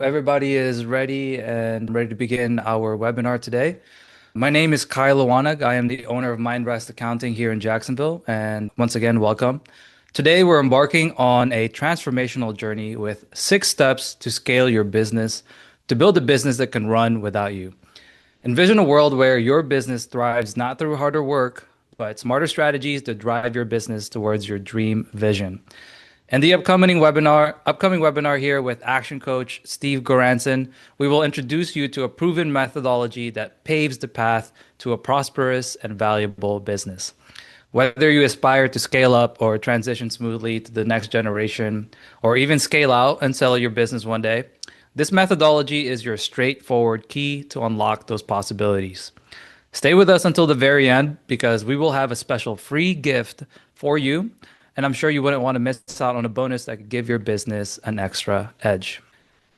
Everybody is ready to begin our webinar today. My name is Kyle Liwanag. I am the owner of Mindrest Accounting here in Jacksonville. And once again, welcome. Today, we're embarking on a transformational journey with 6 steps to scale your business, to build a business that can run without you. Envision a world where your business thrives not through harder work, but smarter strategies to drive your business towards your dream vision. And the upcoming webinar here with Action Coach Steve Goranson, we will introduce you to a proven methodology that paves the path to a prosperous and valuable business. Whether you aspire to scale up or transition smoothly to the next generation, or even scale out and sell your business one day, this methodology is your straightforward key to unlock those possibilities. Stay with us until the very end because we will have a special free gift for you. And I'm sure you wouldn't want to miss out on a bonus that could give your business an extra edge.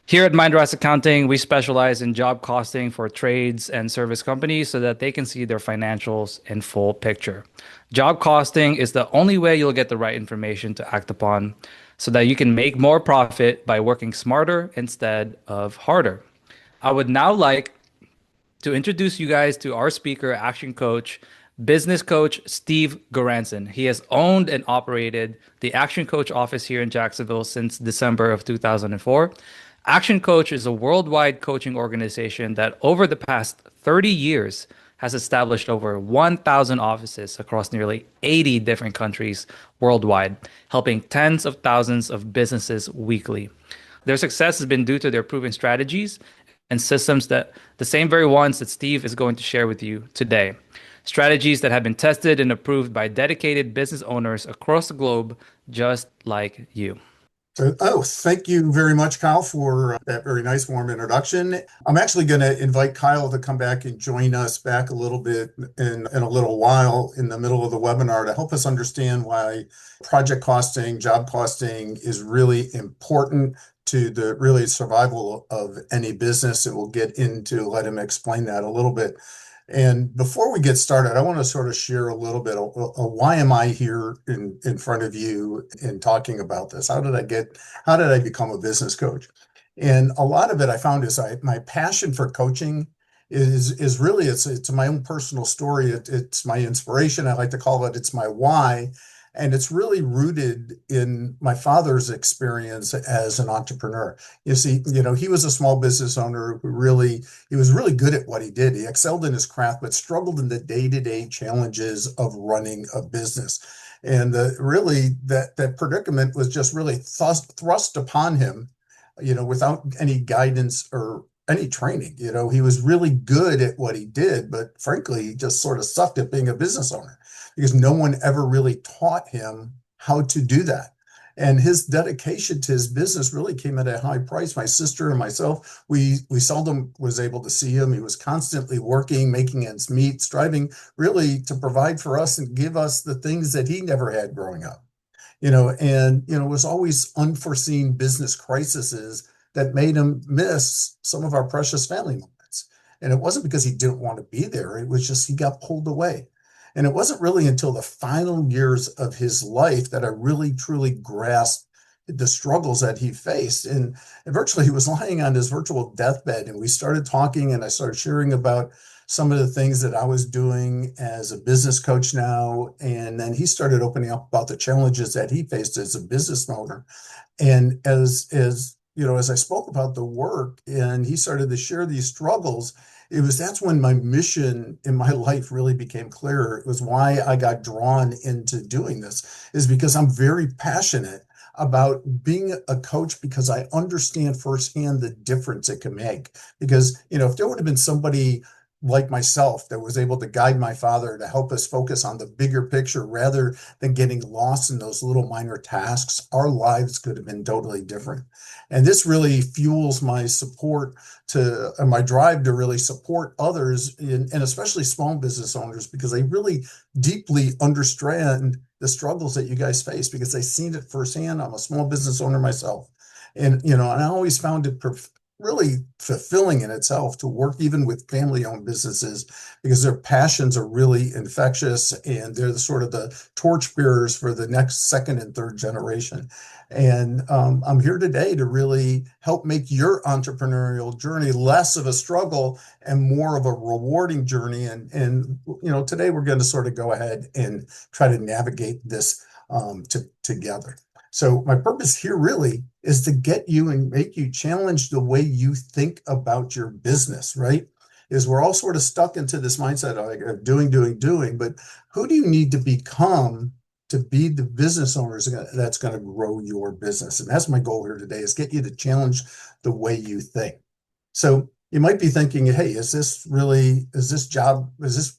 Here at Mindrest Accounting, we specialize in job costing for trades and service companies so that they can see their financials in full picture. Job costing is the only way you'll get the right information to act upon so that you can make more profit by working smarter instead of harder. I would now like to introduce you guys to our speaker, action coach, business coach Steve Goranson. He has owned and operated the Action Coach office here in Jacksonville since December of 2004. Action Coach is a worldwide coaching organization that over the past 30 years has established over 1,000 offices across nearly 80 different countries worldwide, helping tens of thousands of businesses weekly. Their success has been due to their proven strategies and systems that the same very ones that Steve is going to share with you today. Strategies that have been tested and approved by dedicated business owners across the globe, just like you. Thank you very much, Kyle, for that very nice warm introduction. I'm actually going to invite Kyle to come back and join us back a little bit in a little while in the middle of the webinar to help us understand why project costing, job costing is really important to the really survival of any business. And we'll get into, let him explain that a little bit. And before we get started, I want to sort of share a little bit of why am I here in front of you and talking about this? How did I become a business coach? And a lot of it I found is my passion for coaching is really, it's my own personal story. It's my inspiration. I like to call it, it's my why. And it's really rooted in my father's experience as an entrepreneur. You see, he was a small business owner he was really good at what he did. He excelled in his craft, but struggled in the day-to-day challenges of running a business. And really that predicament was just really thrust upon him, without any guidance or any training. He was really good at what he did, but frankly, he just sort of sucked at being a business owner because no one ever really taught him how to do that. And his dedication to his business really came at a high price. My sister and myself, we seldom was able to see him. He was constantly working, making ends meet, striving really to provide for us and give us the things that he never had growing up. It was always unforeseen business crises that made him miss some of our precious family moments. And it wasn't because he didn't want to be there. It was just he got pulled away. And it wasn't really until the final years of his life that I really truly grasped the struggles that he faced. And virtually he was lying on his virtual deathbed. And we started talking and I started sharing about some of the things that I was doing as a business coach now. And then he started opening up about the challenges that he faced as a business owner. And as I spoke about the work and he started to share these struggles, that's when my mission in my life really became clearer. It was why I got drawn into doing this, is because I'm very passionate about being a coach because I understand firsthand the difference it can make. Because, if there would have been somebody like myself that was able to guide my father to help us focus on the bigger picture rather than getting lost in those little minor tasks, our lives could have been totally different. And this really fuels my support my drive to really support others and especially small business owners because they really deeply understand the struggles that you guys face because they've seen it firsthand. I'm a small business owner myself. And I always found it really fulfilling in itself to work even with family-owned businesses because their passions are really infectious and they're the sort of the torchbearers for the next second and third generation. And I'm here today to really help make your entrepreneurial journey less of a struggle and more of a rewarding journey. And today we're going to sort of go ahead and try to navigate this together. So my purpose here really is to get you and make you challenge the way you think about your business, right? Is we're all sort of stuck into this mindset of doing, doing, doing, but who do you need to become to be the business owners that's going to grow your business? And that's my goal here today is get you to challenge the way you think. So you might be thinking, hey, is this job, is this,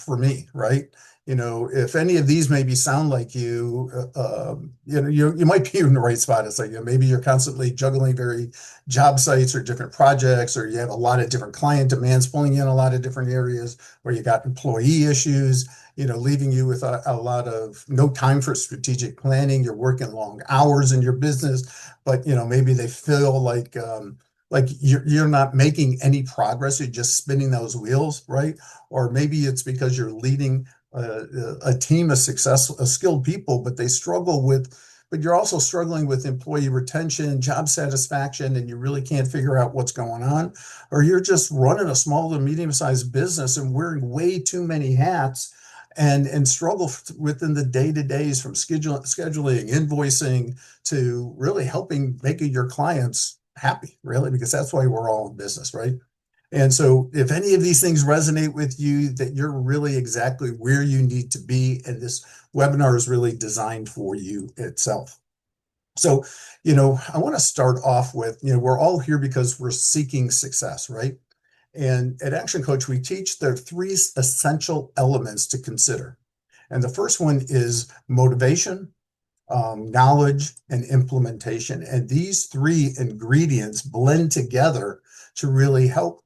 for me, right? If any of these maybe sound like you, you might be in the right spot. It's like, maybe you're constantly juggling very job sites or different projects, or you have a lot of different client demands pulling in a lot of different areas where you got employee issues, leaving you with a lot of no time for strategic planning. You're working long hours in your business, but, maybe they feel like you're not making any progress. You're just spinning those wheels, right? Or maybe it's because you're leading a team of skilled people, but but you're also struggling with employee retention, job satisfaction, and you really can't figure out what's going on. Or you're just running a small to medium-sized business and wearing way too many hats and struggle within the day-to-days from scheduling, invoicing to really helping making your clients happy, really, because that's why we're all in business, right? And so if any of these things resonate with you, that you're really exactly where you need to be, and this webinar is really designed for you itself. So, I want to start off with, we're all here because we're seeking success, right? And at Action Coach, we teach there are three essential elements to consider. And the first one is motivation, knowledge, and implementation. And these three ingredients blend together to really help,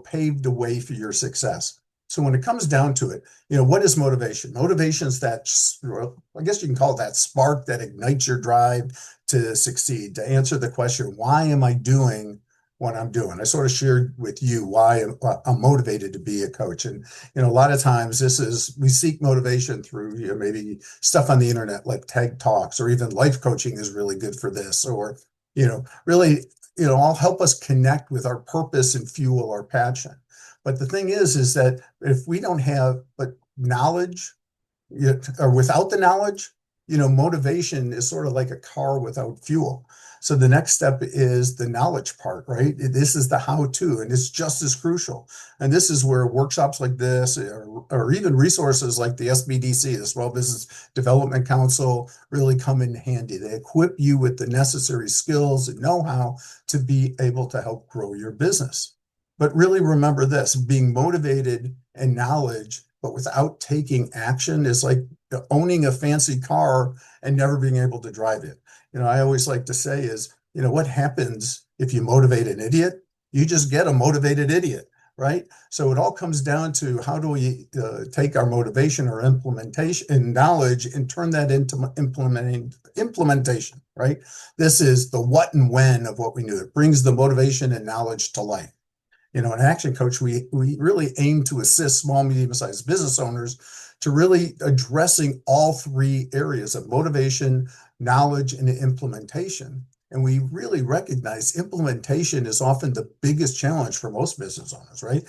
pave the way for your success. So when it comes down to it, what is motivation? Motivation is that, well, I guess you can call it that spark that ignites your drive to succeed, to answer the question, why am I doing what I'm doing? I sort of shared with you why I'm motivated to be a coach. And, a lot of times we seek motivation through, maybe stuff on the internet like TED Talks, or even life coaching is really good for this, or, really, all help us connect with our purpose and fuel our passion. But the thing is that if we don't have but knowledge, or without the knowledge, motivation is sort of like a car without fuel. So the next step is the knowledge part, right? This is the how-to, and it's just as crucial. And this is where workshops like this, or even resources like the SBDC, the Small Business Development Council, really come in handy. They equip you with the necessary skills and know-how to be able to help grow your business. But really remember this, being motivated and knowledge, but without taking action is like owning a fancy car and never being able to drive it. I always like to say is, what happens if you motivate an idiot? You just get a motivated idiot, right? So it all comes down to how do we take our motivation or implementation and knowledge and turn that into implementation, right? This is the what and when of what we do. It brings the motivation and knowledge to life. In Action Coach, we really aim to assist small, medium-sized business owners to really addressing all three areas of motivation, knowledge, and implementation. And we really recognize implementation is often the biggest challenge for most business owners, right?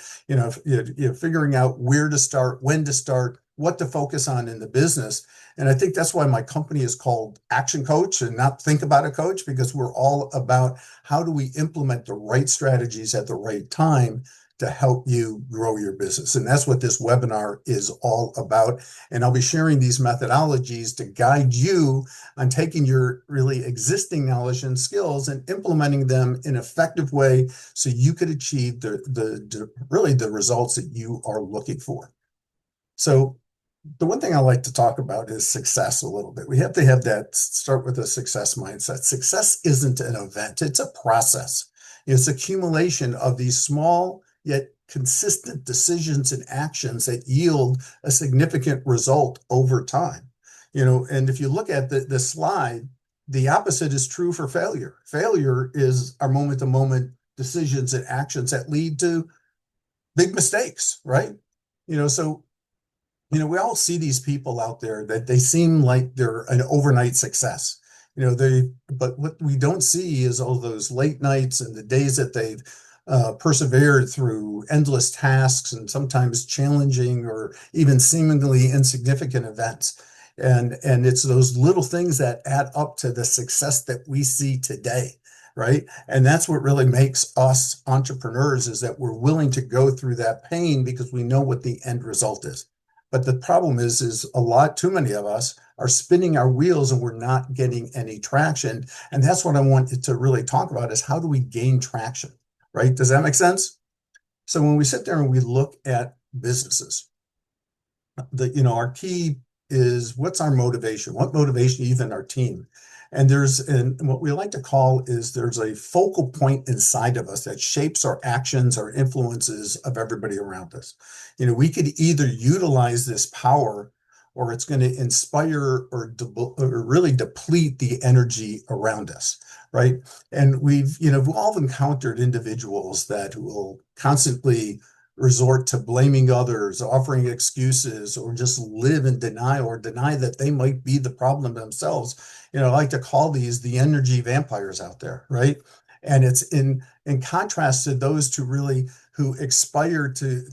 Figuring out where to start, when to start, what to focus on in the business. And I think that's why my company is called Action Coach and not Think About a Coach, because we're all about how do we implement the right strategies at the right time to help you grow your business. And that's what this webinar is all about. And I'll be sharing these methodologies to guide you on taking your really existing knowledge and skills and implementing them in an effective way so you could achieve really the results that you are looking for. So the one thing I like to talk about is success a little bit. We have to have start with a success mindset. Success isn't an event, it's a process. It's accumulation of these small yet consistent decisions and actions that yield a significant result over time. And if you look at the slide, the opposite is true for failure. Failure is our moment-to-moment decisions and actions that lead to big mistakes, right? So we all see these people out there that they seem like they're an overnight success. But what we don't see is all those late nights and the days that they've persevered through endless tasks and sometimes challenging or even seemingly insignificant events. And it's those little things that add up to the success that we see today, right? And that's what really makes us entrepreneurs, is that we're willing to go through that pain because we know what the end result is. But the problem is a lot too many of us are spinning our wheels and we're not getting any traction. And that's what I wanted to really talk about, is how do we gain traction, right? Does that make sense? So when we sit there and we look at businesses, our key is, what's our motivation? What motivation even our team? And what we like to call is, there's a focal point inside of us that shapes our actions, our influences of everybody around us. We could either utilize this power, or it's going to inspire or really deplete the energy around us, right? And we've all encountered individuals that will constantly resort to blaming others, offering excuses, or just live in denial, or deny that they might be the problem themselves. I like to call these the energy vampires out there, right? And it's in contrast to those two really who aspire to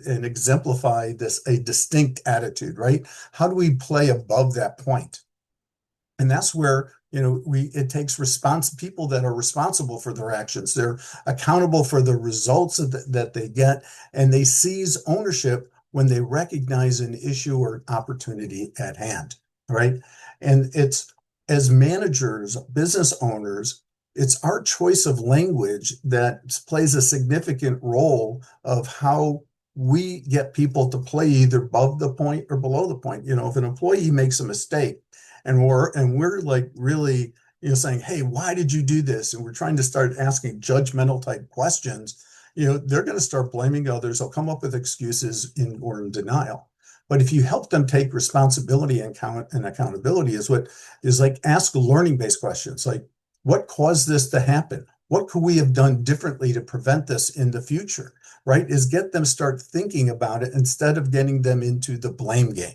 and exemplify a distinct attitude, right? How do we play above that point? And that's where, it takes people that are responsible for their actions. They're accountable for the results that they get, and they seize ownership when they recognize an issue or opportunity at hand, right? And it's, as managers, business owners, it's our choice of language that plays a significant role of how we get people to play either above the point or below the point. If an employee makes a mistake, and we're like really, saying, hey, why did you do this? And we're trying to start asking judgmental type questions. They're going to start blaming others. They'll come up with excuses or in denial. But if you help them take responsibility and accountability, is like, ask learning-based questions, like, what caused this to happen? What could we have done differently to prevent this in the future? Right? Is get them start thinking about it instead of getting them into the blame game.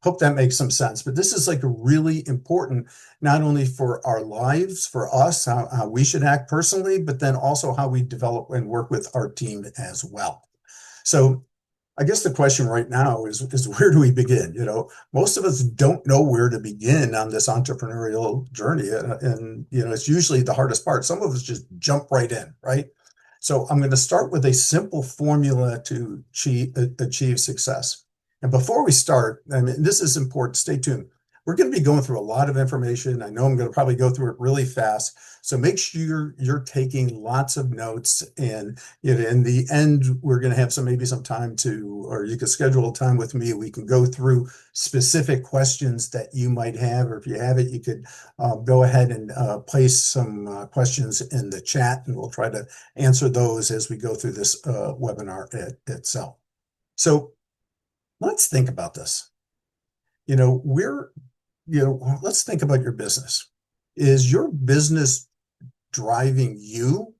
Hope that makes some sense. But this is like really important, not only for our lives, for us, how we should act personally, but then also how we develop and work with our team as well. So I guess the question right now is where do we begin? Most of us don't know where to begin on this entrepreneurial journey. And it's usually the hardest part. Some of us just jump right in, right? So I'm going to start with a simple formula to achieve success. And before we start, I mean, this is important, stay tuned. We're going to be going through a lot of information. I know I'm going to probably go through it really fast. So make sure you're taking lots of notes. And in the end, we're going to have maybe some time or you can schedule a time with me. We can go through specific questions that you might have, or if you have it, you could go ahead and place some questions in the chat, and we'll try to answer those as we go through this webinar itself. So let's think about this. Let's think about your business. Is your business driving you,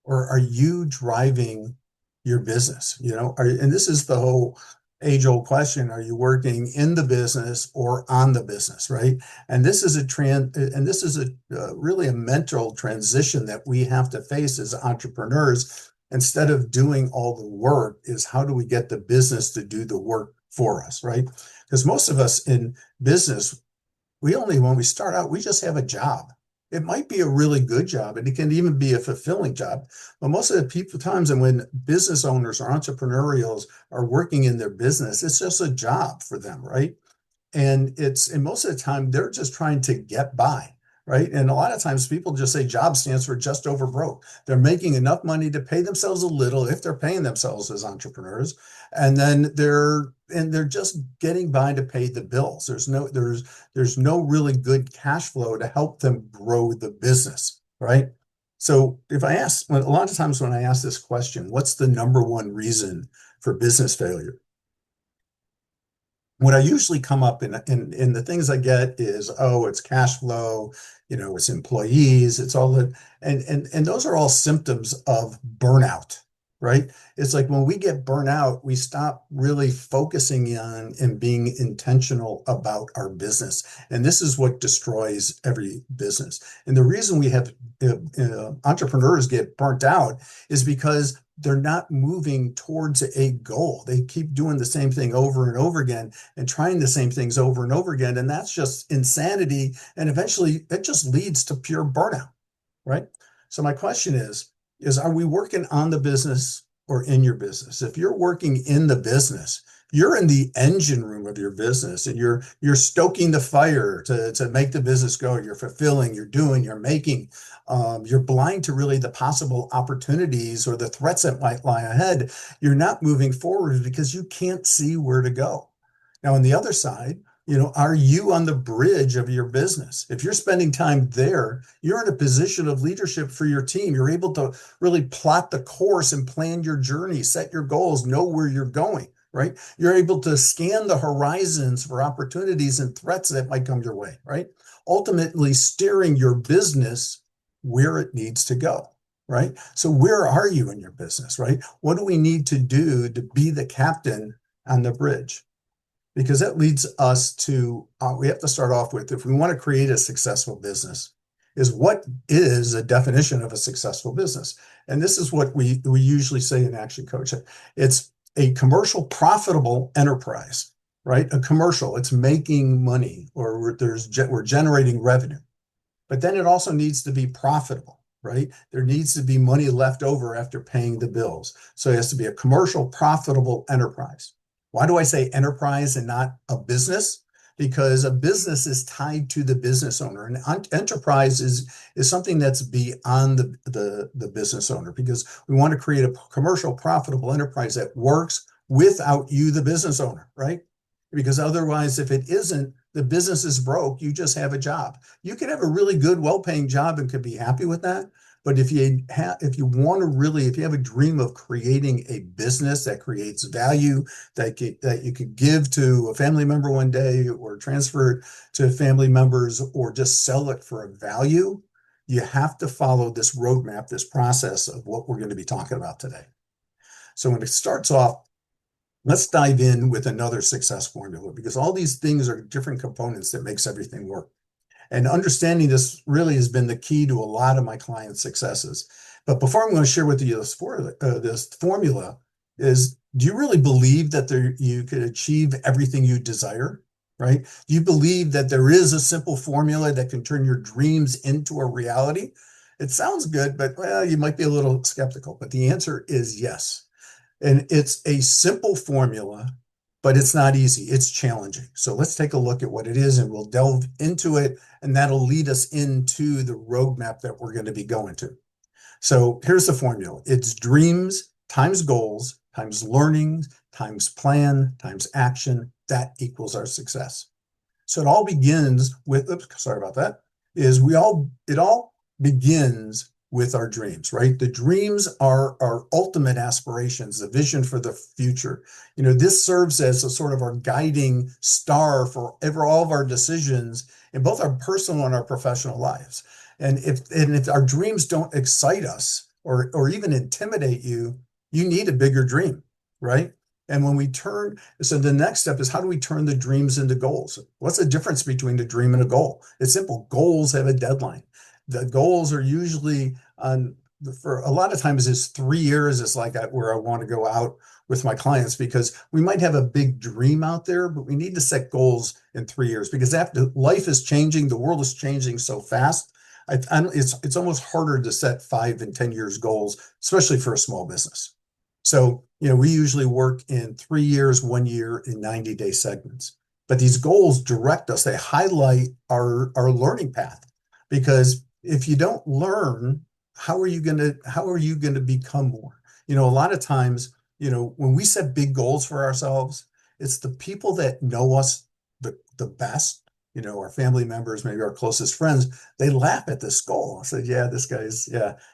or are you driving your business? And this is the whole age-old question: are you working in the business or on the business, right? And this is really a mental transition that we have to face as entrepreneurs. Instead of doing all the work, is how do we get the business to do the work for us, right? Because most of us in business, when we start out, we just have a job. It might be a really good job, and it can even be a fulfilling job. But most of the times, and when business owners or entrepreneurials are working in their business, it's just a job for them, right? And most of the time, they're just trying to get by, right? And a lot of times people just say job stands for just over broke. They're making enough money to pay themselves a little, if they're paying themselves as entrepreneurs, and then they're just getting by to pay the bills. There's no really good cash flow to help them grow the business, right? So a lot of times when I ask this question, what's the number one reason for business failure? what I usually come up in the things I get is, oh, it's cash flow, it's employees, it's all that, and those are all symptoms of burnout, right? It's like when we get burnout, we stop really focusing on and being intentional about our business. And this is what destroys every business. And the reason we have entrepreneurs get burnt out is because they're not moving towards a goal. They keep doing the same thing over and over again and trying the same things over and over again. And that's just insanity. And eventually it just leads to pure burnout, right? So my question is are we working on the business or in your business? If you're working in the business, you're in the engine room of your business and you're stoking the fire to make the business go. You're fulfilling, you're doing, you're making. You're blind to really the possible opportunities or the threats that might lie ahead. You're not moving forward because you can't see where to go. Now, on the other side, are you on the bridge of your business? If you're spending time there, you're in a position of leadership for your team. You're able to really plot the course and plan your journey, set your goals, know where you're going, right? You're able to scan the horizons for opportunities and threats that might come your way, right? Ultimately, steering your business where it needs to go, right? So, where are you in your business, right? What do we need to do to be the captain on the bridge? Because that leads us to we have to start off with, if we want to create a successful business, is what is a definition of a successful business? And this is what we usually say in Action Coach. It's a commercial profitable enterprise, right? A commercial, it's making money, or we're generating revenue. But then it also needs to be profitable, right? There needs to be money left over after paying the bills. So it has to be a commercial profitable enterprise. Why do I say enterprise and not a business? Because a business is tied to the business owner. And enterprise is something that's beyond the business owner, because we want to create a commercial profitable enterprise that works without you, the business owner, right? Because otherwise, if it isn't, the business is broke. You just have a job. You could have a really good, well-paying job and could be happy with that. But if you have a dream of creating a business that creates value that you could give to a family member one day, or transfer it to family members, or just sell it for a value, you have to follow this roadmap, this process of what we're going to be talking about today. So when it starts off, let's dive in with another success formula, because all these things are different components that makes everything work. And understanding this really has been the key to a lot of my clients' successes. But before I'm going to share with you this formula is, do you really believe that you could achieve everything you desire, right? Do you believe that there is a simple formula that can turn your dreams into a reality? It sounds good, but well, you might be a little skeptical. But the answer is yes. And it's a simple formula, but it's not easy. It's challenging. So let's take a look at what it is, and we'll delve into it, and that'll lead us into the roadmap that we're going to be going to. So here's the formula. It's dreams times goals times learning times plan times action. That equals our success. So it all begins with, sorry about that, it all begins with our dreams, right? The dreams are our ultimate aspirations, the vision for the future. This serves as a sort of our guiding star for all of our decisions in both our personal and our professional lives. And if our dreams don't excite us or even intimidate you, you need a bigger dream, right? And so the next step is, how do we turn the dreams into goals? What's the difference between a dream and a goal? It's simple. Goals have a deadline. The goals are usually for a lot of times it's 3 years. It's like where I want to go out with my clients, because we might have a big dream out there, but we need to set goals in 3 years, because after life is changing, the world is changing so fast. It's almost harder to set 5 and 10 years goals, especially for a small business. So, we usually work in 3 years, 1 year, in 90-day segments. But these goals direct us. They highlight our learning path, because if you don't learn, how are you going to become more? A lot of times, when we set big goals for ourselves, it's the people that know us the best, our family members, maybe our closest friends, they laugh at this goal. I said, yeah,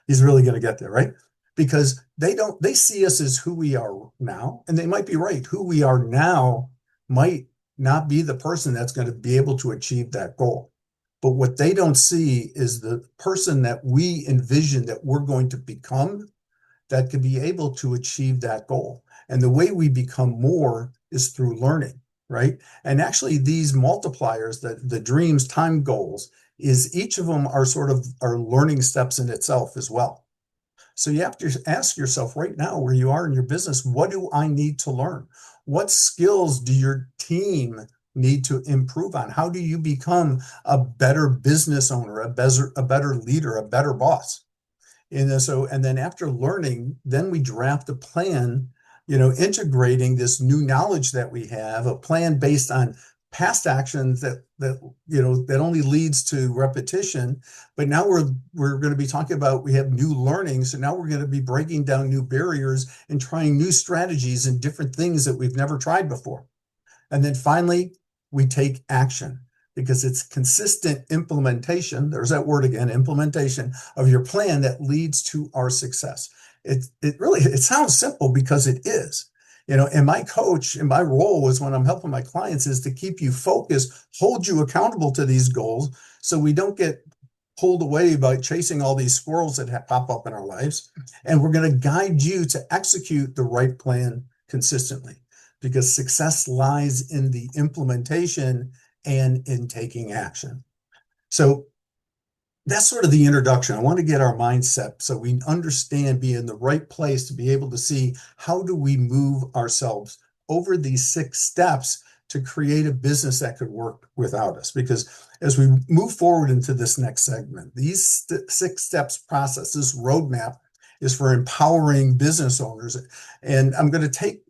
he's really going to get there, right? Because they see us as who we are now, and they might be right. Who we are now might not be the person that's going to be able to achieve that goal. But what they don't see is the person that we envision that we're going to become that can be able to achieve that goal. And the way we become more is through learning, right? And actually, these multipliers, the dreams, time goals, is each of them are sort of are learning steps in itself as well. So you have to ask yourself right now where you are in your business, what do I need to learn? What skills do your team need to improve on? How do you become a better business owner, a better leader, a better boss? And then after learning, then we draft a plan, integrating this new knowledge that we have, a plan based on past actions that only leads to repetition. But now we're going to be talking about we have new learning. So now we're going to be breaking down new barriers and trying new strategies and different things that we've never tried before. And then finally, we take action because it's consistent implementation. There's that word again, implementation of your plan that leads to our success. It sounds simple because it is. And my role is when I'm helping my clients is to keep you focused, hold you accountable to these goals so we don't get pulled away by chasing all these squirrels that pop up in our lives. And we're going to guide you to execute the right plan consistently because success lies in the implementation and in taking action. So that's sort of the introduction. I want to get our mindset so we understand being in the right place to be able to see how do we move ourselves over these 6 steps to create a business that could work without us. Because as we move forward into this next segment, these 6 steps process, this roadmap is for empowering business owners. And I'm going to take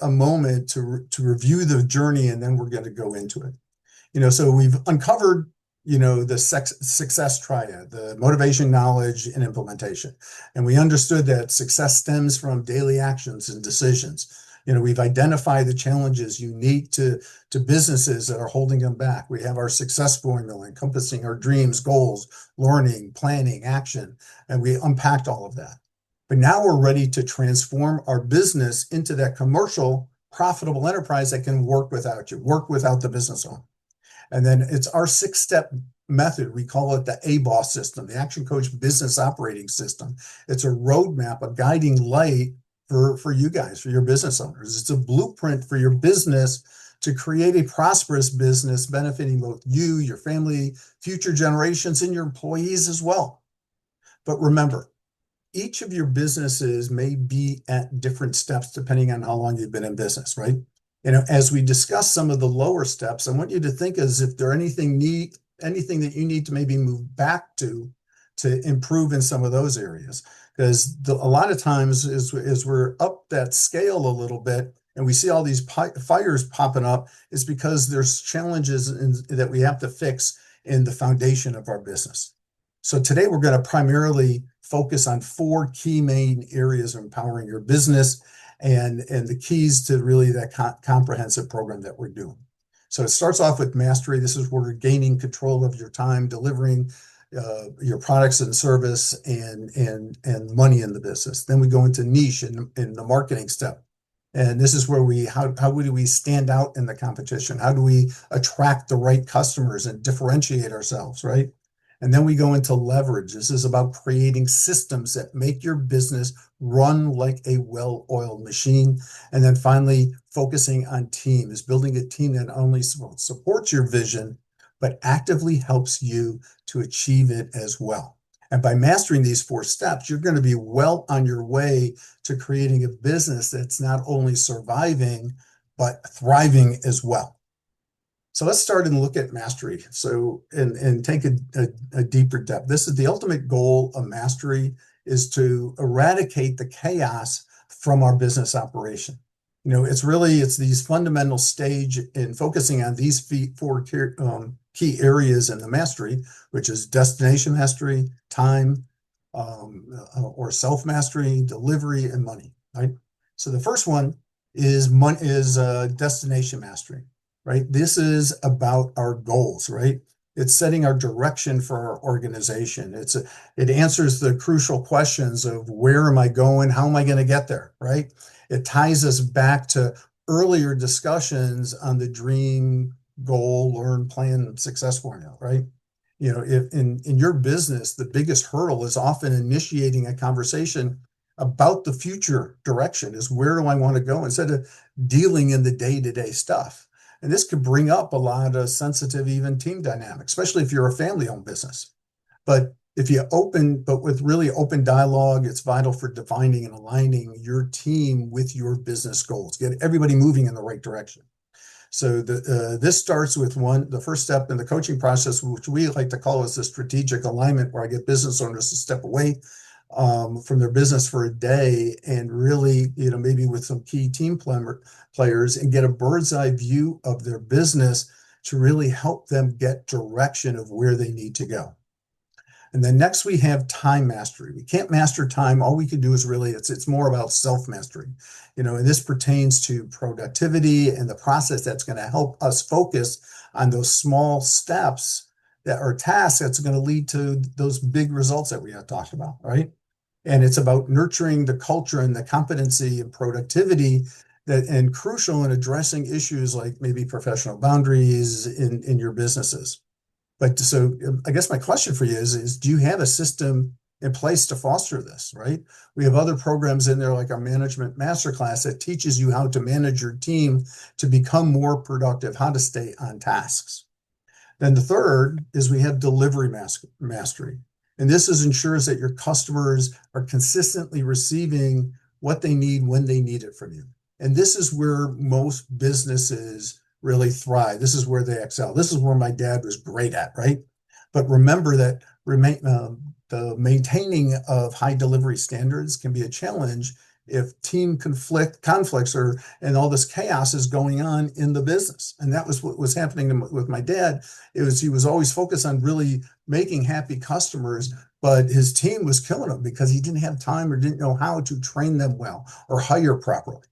a moment to review the journey, and then we're going to go into it. So we've uncovered, the success triad, the motivation, knowledge, and implementation. And we understood that success stems from daily actions and decisions. We've identified the challenges unique to businesses that are holding them back. We have our success formula encompassing our dreams, goals, learning, planning, action, and we unpacked all of that. But now we're ready to transform our business into that commercial, profitable enterprise that can work without you, work without the business owner. And then it's our 6-step method. We call it the ABOSS system, the Action Coach Business Operating System. It's a roadmap, a guiding light for you guys, for your business owners. It's a blueprint for your business to create a prosperous business benefiting both you, your family, future generations, and your employees as well. But remember, each of your businesses may be at different steps depending on how long you've been in business, right? As we discuss some of the lower steps, I want you to think as if there anything that you need to maybe move back to improve in some of those areas. Because a lot of times as we're up that scale a little bit and we see all these fires popping up, it's because there's challenges that we have to fix in the foundation of our business. So today we're going to primarily focus on 4 key main areas of empowering your business and the keys to really that comprehensive program that we're doing. So it starts off with mastery. This is where you're gaining control of your time, delivering your products and service and money in the business. Then we go into niche in the marketing step. And this is where how do we stand out in the competition? How do we attract the right customers and differentiate ourselves, right? And then we go into leverage. This is about creating systems that make your business run like a well-oiled machine. And then finally, focusing on team is building a team that not only supports your vision, but actively helps you to achieve it as well. And by mastering these 4 steps, you're going to be well on your way to creating a business that's not only surviving, but thriving as well. So let's start and look at mastery. So, and take a deeper depth. This is the ultimate goal of mastery is to eradicate the chaos from our business operation. It's these fundamental stage in focusing on these 4 key areas in the mastery, which is destination mastery, time, or self-mastery, delivery, and money, right? So the first one is destination mastery. Right? This is about our goals, right? It's setting our direction for our organization. It answers the crucial questions of where am I going? How am I going to get there, right? It ties us back to earlier discussions on the dream, goal, learn, plan, success formula, right? If in your business, the biggest hurdle is often initiating a conversation about the future direction is where do I want to go instead of dealing in the day-to-day stuff. And this could bring up a lot of sensitive, even team dynamics, especially if you're a family-owned business. But but with really open dialogue, it's vital for defining and aligning your team with your business goals, get everybody moving in the right direction. So this starts with the first step in the coaching process, which we like to call is the strategic alignment, where I get business owners to step away from their business for a day and really, maybe with some key team players and get a bird's eye view of their business to really help them get direction of where they need to go. And then next we have time mastery. We can't master time. All we can do is really, it's more about self-mastery. And this pertains to productivity and the process that's going to help us focus on those small steps that are tasks that's going to lead to those big results that we have talked about, right? And it's about nurturing the culture and the competency and productivity and crucial in addressing issues like maybe professional boundaries in your businesses. But so I guess my question for you is do you have a system in place to foster this, right? We have other programs in there like our management masterclass that teaches you how to manage your team to become more productive, how to stay on tasks. Then the third is we have delivery mastery. And this ensures that your customers are consistently receiving what they need when they need it from you. And this is where most businesses really thrive. This is where they excel. This is where my dad was great at, right? But remember that the maintaining of high delivery standards can be a challenge if team conflicts and all this chaos is going on in the business. And that was what was happening with my dad. He was always focused on really making happy customers, but his team was killing him because he didn't have time or didn't know how to train them well or hire properly.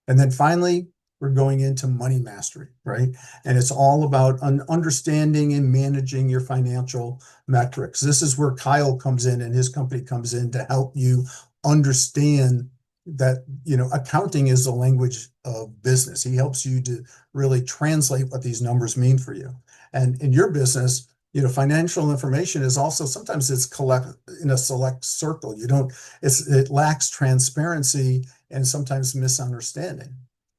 And then finally, we're going into money mastery, right? And it's all about understanding and managing your financial metrics. This is where Kyle comes in and his company comes in to help you understand that, accounting is the language of business. He helps you to really translate what these numbers mean for you. And in your business, financial information is also sometimes it's collect in a select circle. It lacks transparency and sometimes misunderstanding.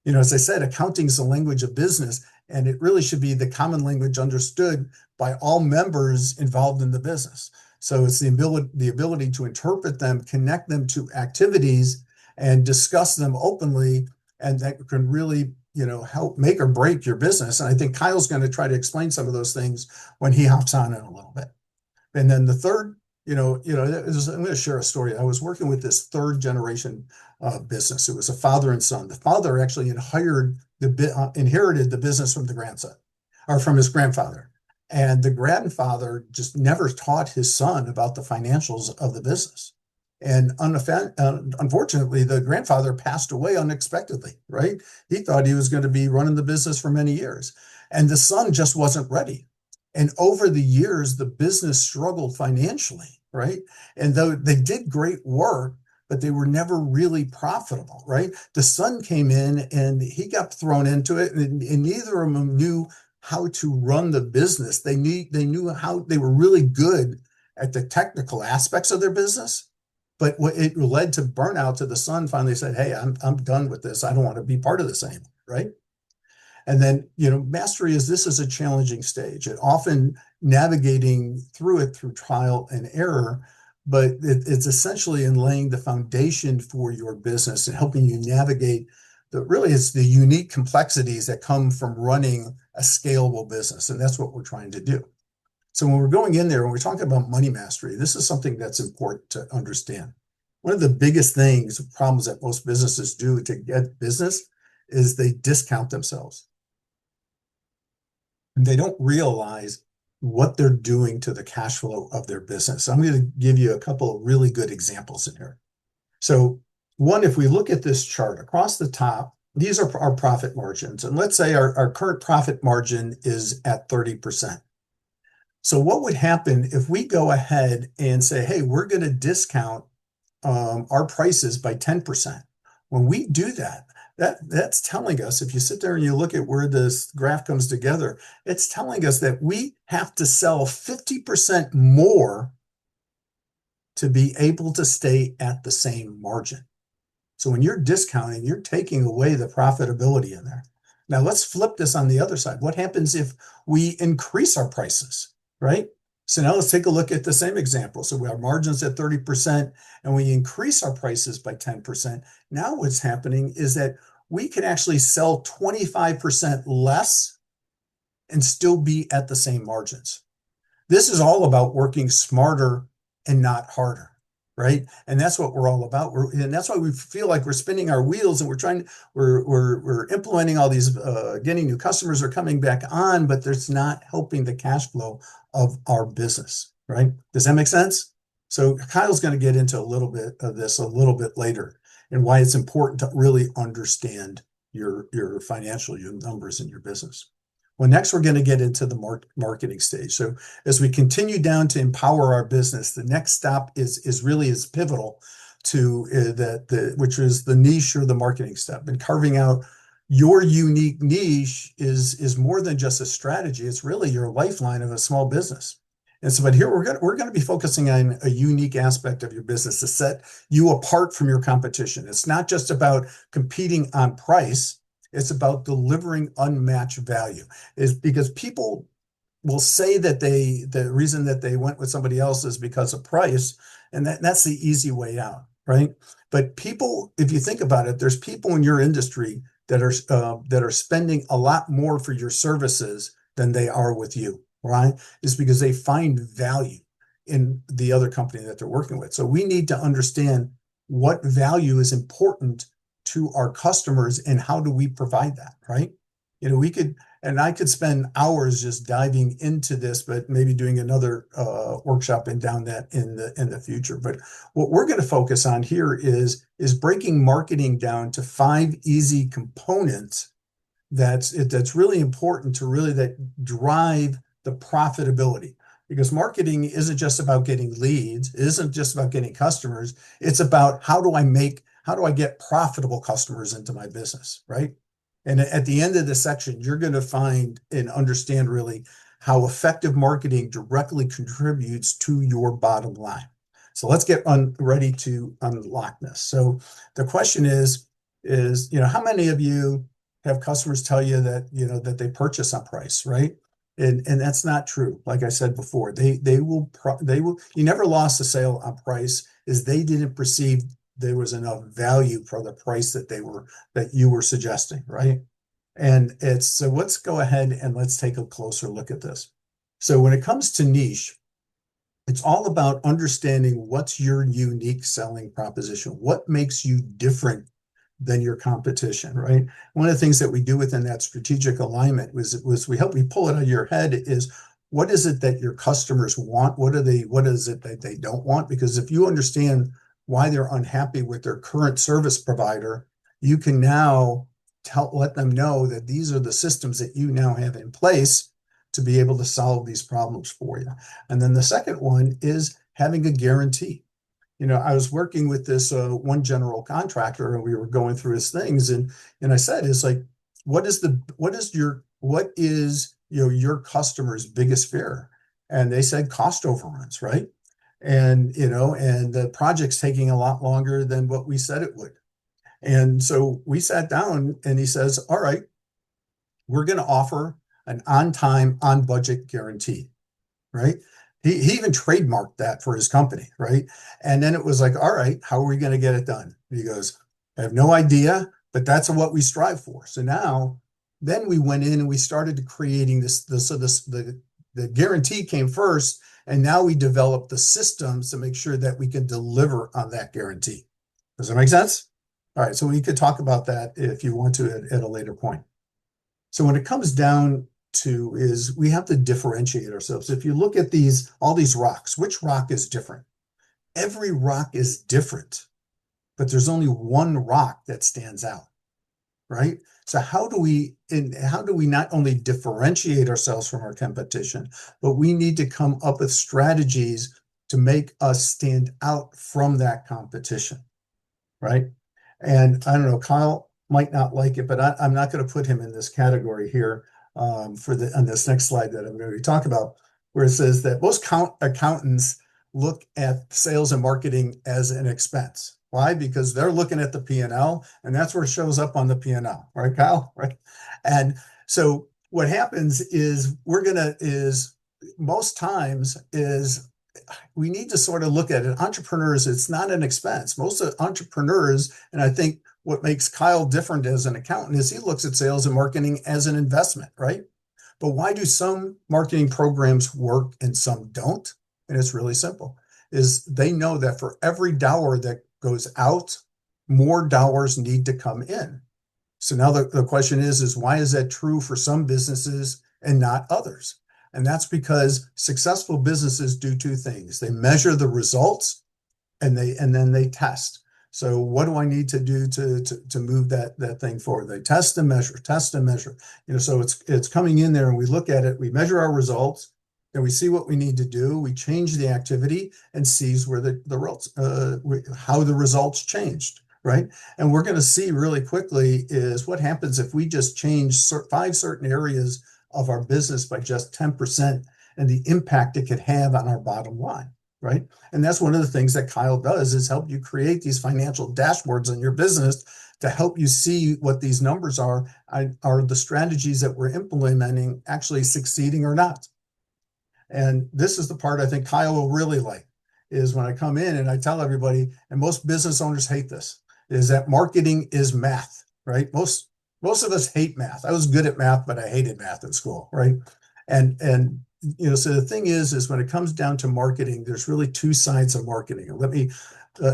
As I said, accounting is the language of business, and it really should be the common language understood by all members involved in the business. So it's the ability to interpret them, connect them to activities, and discuss them openly, and that can really, help make or break your business. And I think Kyle's going to try to explain some of those things when he hops on in a little bit. And then the third, I'm going to share a story. I was working with this third generation business. It was a father and son. The father actually inherited the business from the grandson or from his grandfather. And the grandfather just never taught his son about the financials of the business. And unfortunately, the grandfather passed away unexpectedly, right? He thought he was going to be running the business for many years. And the son just wasn't ready. And over the years, the business struggled financially, right? And though they did great work, but they were never really profitable, right? The son came in and he got thrown into it, and neither of them knew how to run the business. They knew how they were really good at the technical aspects of their business, but it led to burnout. To the son finally said, "Hey, I'm done with this. I don't want to be part of this anymore," right? And then, mastery this is a challenging stage. It often navigating through trial and error, but it's essentially in laying the foundation for your business and helping you navigate it's the unique complexities that come from running a scalable business. And that's what we're trying to do. So when we're going in there and we're talking about money mastery, this is something that's important to understand. One of the biggest problems that most businesses do to get business is they discount themselves. And they don't realize what they're doing to the cash flow of their business. I'm going to give you a couple of really good examples in here. So one, if we look at this chart across the top, these are our profit margins. And let's say our current profit margin is at 30%. So what would happen if we go ahead and say, hey, we're going to discount our prices by 10%? When we do that, that's telling us, if you sit there and you look at where this graph comes together, it's telling us that we have to sell 50% more to be able to stay at the same margin. So when you're discounting, you're taking away the profitability in there. Now let's flip this on the other side. What happens if we increase our prices, right? So now let's take a look at the same example. So we have margins at 30% and we increase our prices by 10%. Now what's happening is that we can actually sell 25% less and still be at the same margins. This is all about working smarter and not harder, right? And that's what we're all about. And that's why we feel like we're spinning our wheels and we're implementing all these, getting new customers are coming back on, but there's not helping the cash flow of our business, right? Does that make sense? So Kyle's going to get into a little bit of this a little bit later and why it's important to really understand your financial, your numbers in your business. Well, next we're going to get into the marketing stage. So as we continue down to empower our business, the next stop is really pivotal to which is the niche or the marketing step. And carving out your unique niche is more than just a strategy. It's really your lifeline of a small business. And so, but here we're going to be focusing on a unique aspect of your business to set you apart from your competition. It's not just about competing on price. It's about delivering unmatched value. Is because people will say that the reason that they went with somebody else is because of price, and that's the easy way out, right? But people, if you think about it, there's people in your industry that are spending a lot more for your services than they are with you, right? It's because they find value in the other company that they're working with. So we need to understand what value is important to our customers and how do we provide that, right? I could spend hours just diving into this, but maybe doing another workshop and down that in the future. But what we're going to focus on here is breaking marketing down to 5 easy components that's really important to really that drive the profitability. Because marketing isn't just about getting leads, it isn't just about getting customers. It's about how do I get profitable customers into my business, right? And at the end of this section, you're going to find and understand really how effective marketing directly contributes to your bottom line. So let's get ready to unlock this. So the question is, how many of you have customers tell you that, that they purchase on price, right? And that's not true. Like I said before, they will, you never lost a sale on price is they didn't perceive there was enough value for the price that you were suggesting, right? And so let's go ahead and let's take a closer look at this. So when it comes to niche, it's all about understanding what's your unique selling proposition. What makes you different than your competition, right? One of the things that we do within that strategic alignment was we pull it out of your head is what is it that your customers want? What is it that they don't want? Because if you understand why they're unhappy with their current service provider, you can now let them know that these are the systems that you now have in place to be able to solve these problems for you. And then the second one is having a guarantee. I was working with this one general contractor and we were going through his things and I said, it's like, what is your customer's biggest fear? And they said cost overruns, right? And the project's taking a lot longer than what we said it would. And so we sat down and he says, all right, we're going to offer an on-time, on-budget guarantee, right? He even trademarked that for his company, right? And then it was like, all right, how are we going to get it done? He goes, I have no idea, but that's what we strive for. So then we went in and we started creating the guarantee came first, and now we developed the systems to make sure that we can deliver on that guarantee. Does that make sense? All right, so we could talk about that if you want to at a later point. So when it comes down to is we have to differentiate ourselves. If you look at all these rocks, which rock is different? Every rock is different, but there's only one rock that stands out, right? So how do we not only differentiate ourselves from our competition, but we need to come up with strategies to make us stand out from that competition, right? And I don't know, Kyle, might not like it, but I'm not going to put him in this category here on this next slide that I'm going to be talking about, where it says that most accountants look at sales and marketing as an expense. Why? Because they're looking at the P&L, and that's where it shows up on the P&L, right, Kyle? Right. And so what happens is most times is we need to sort of look at it. Entrepreneurs, it's not an expense. Most of entrepreneurs, and I think what makes Kyle different as an accountant is he looks at sales and marketing as an investment, right? But why do some marketing programs work and some don't? And it's really simple, is they know that for every dollar that goes out, more dollars need to come in. So now the question is why is that true for some businesses and not others? And that's because successful businesses do two things. They measure the results and then they test. So what do I need to do to move that thing forward? They test and measure, test and measure. So it's coming in there and we look at it, we measure our results, and we see what we need to do. We change the activity and sees where how the results changed, right? And we're going to see really quickly is what happens if we just change 5 certain areas of our business by just 10% and the impact it could have on our bottom line, right? And that's one of the things that Kyle does is help you create these financial dashboards in your business to help you see what these numbers are the strategies that we're implementing actually succeeding or not. And this is the part I think Kyle will really like, is when I come in and I tell everybody, and most business owners hate this, is that marketing is math, right? Most of us hate math. I was good at math, but I hated math in school, right? And so the thing is when it comes down to marketing, there's really 2 sides of marketing. And let me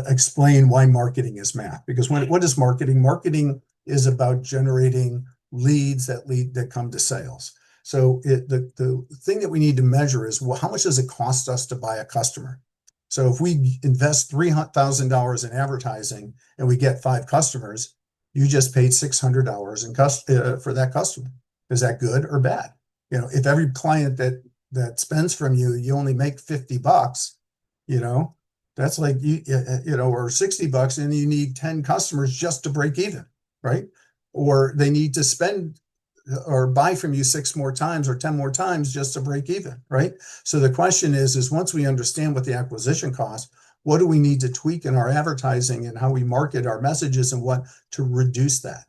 explain why marketing is math. Because what is marketing? Marketing is about generating leads that come to sales. So the thing that we need to measure is, well, how much does it cost us to buy a customer? So if we invest $300,000 in advertising and we get 5 customers, you just paid $600 for that customer. Is that good or bad? If every client that spends from you, you only make $50, that's like or $60, and you need 10 customers just to break even, right? Or they need to spend or buy from you 6 more times or 10 more times just to break even, right? So the question is once we understand what the acquisition costs, what do we need to tweak in our advertising and how we market our messages and what to reduce that?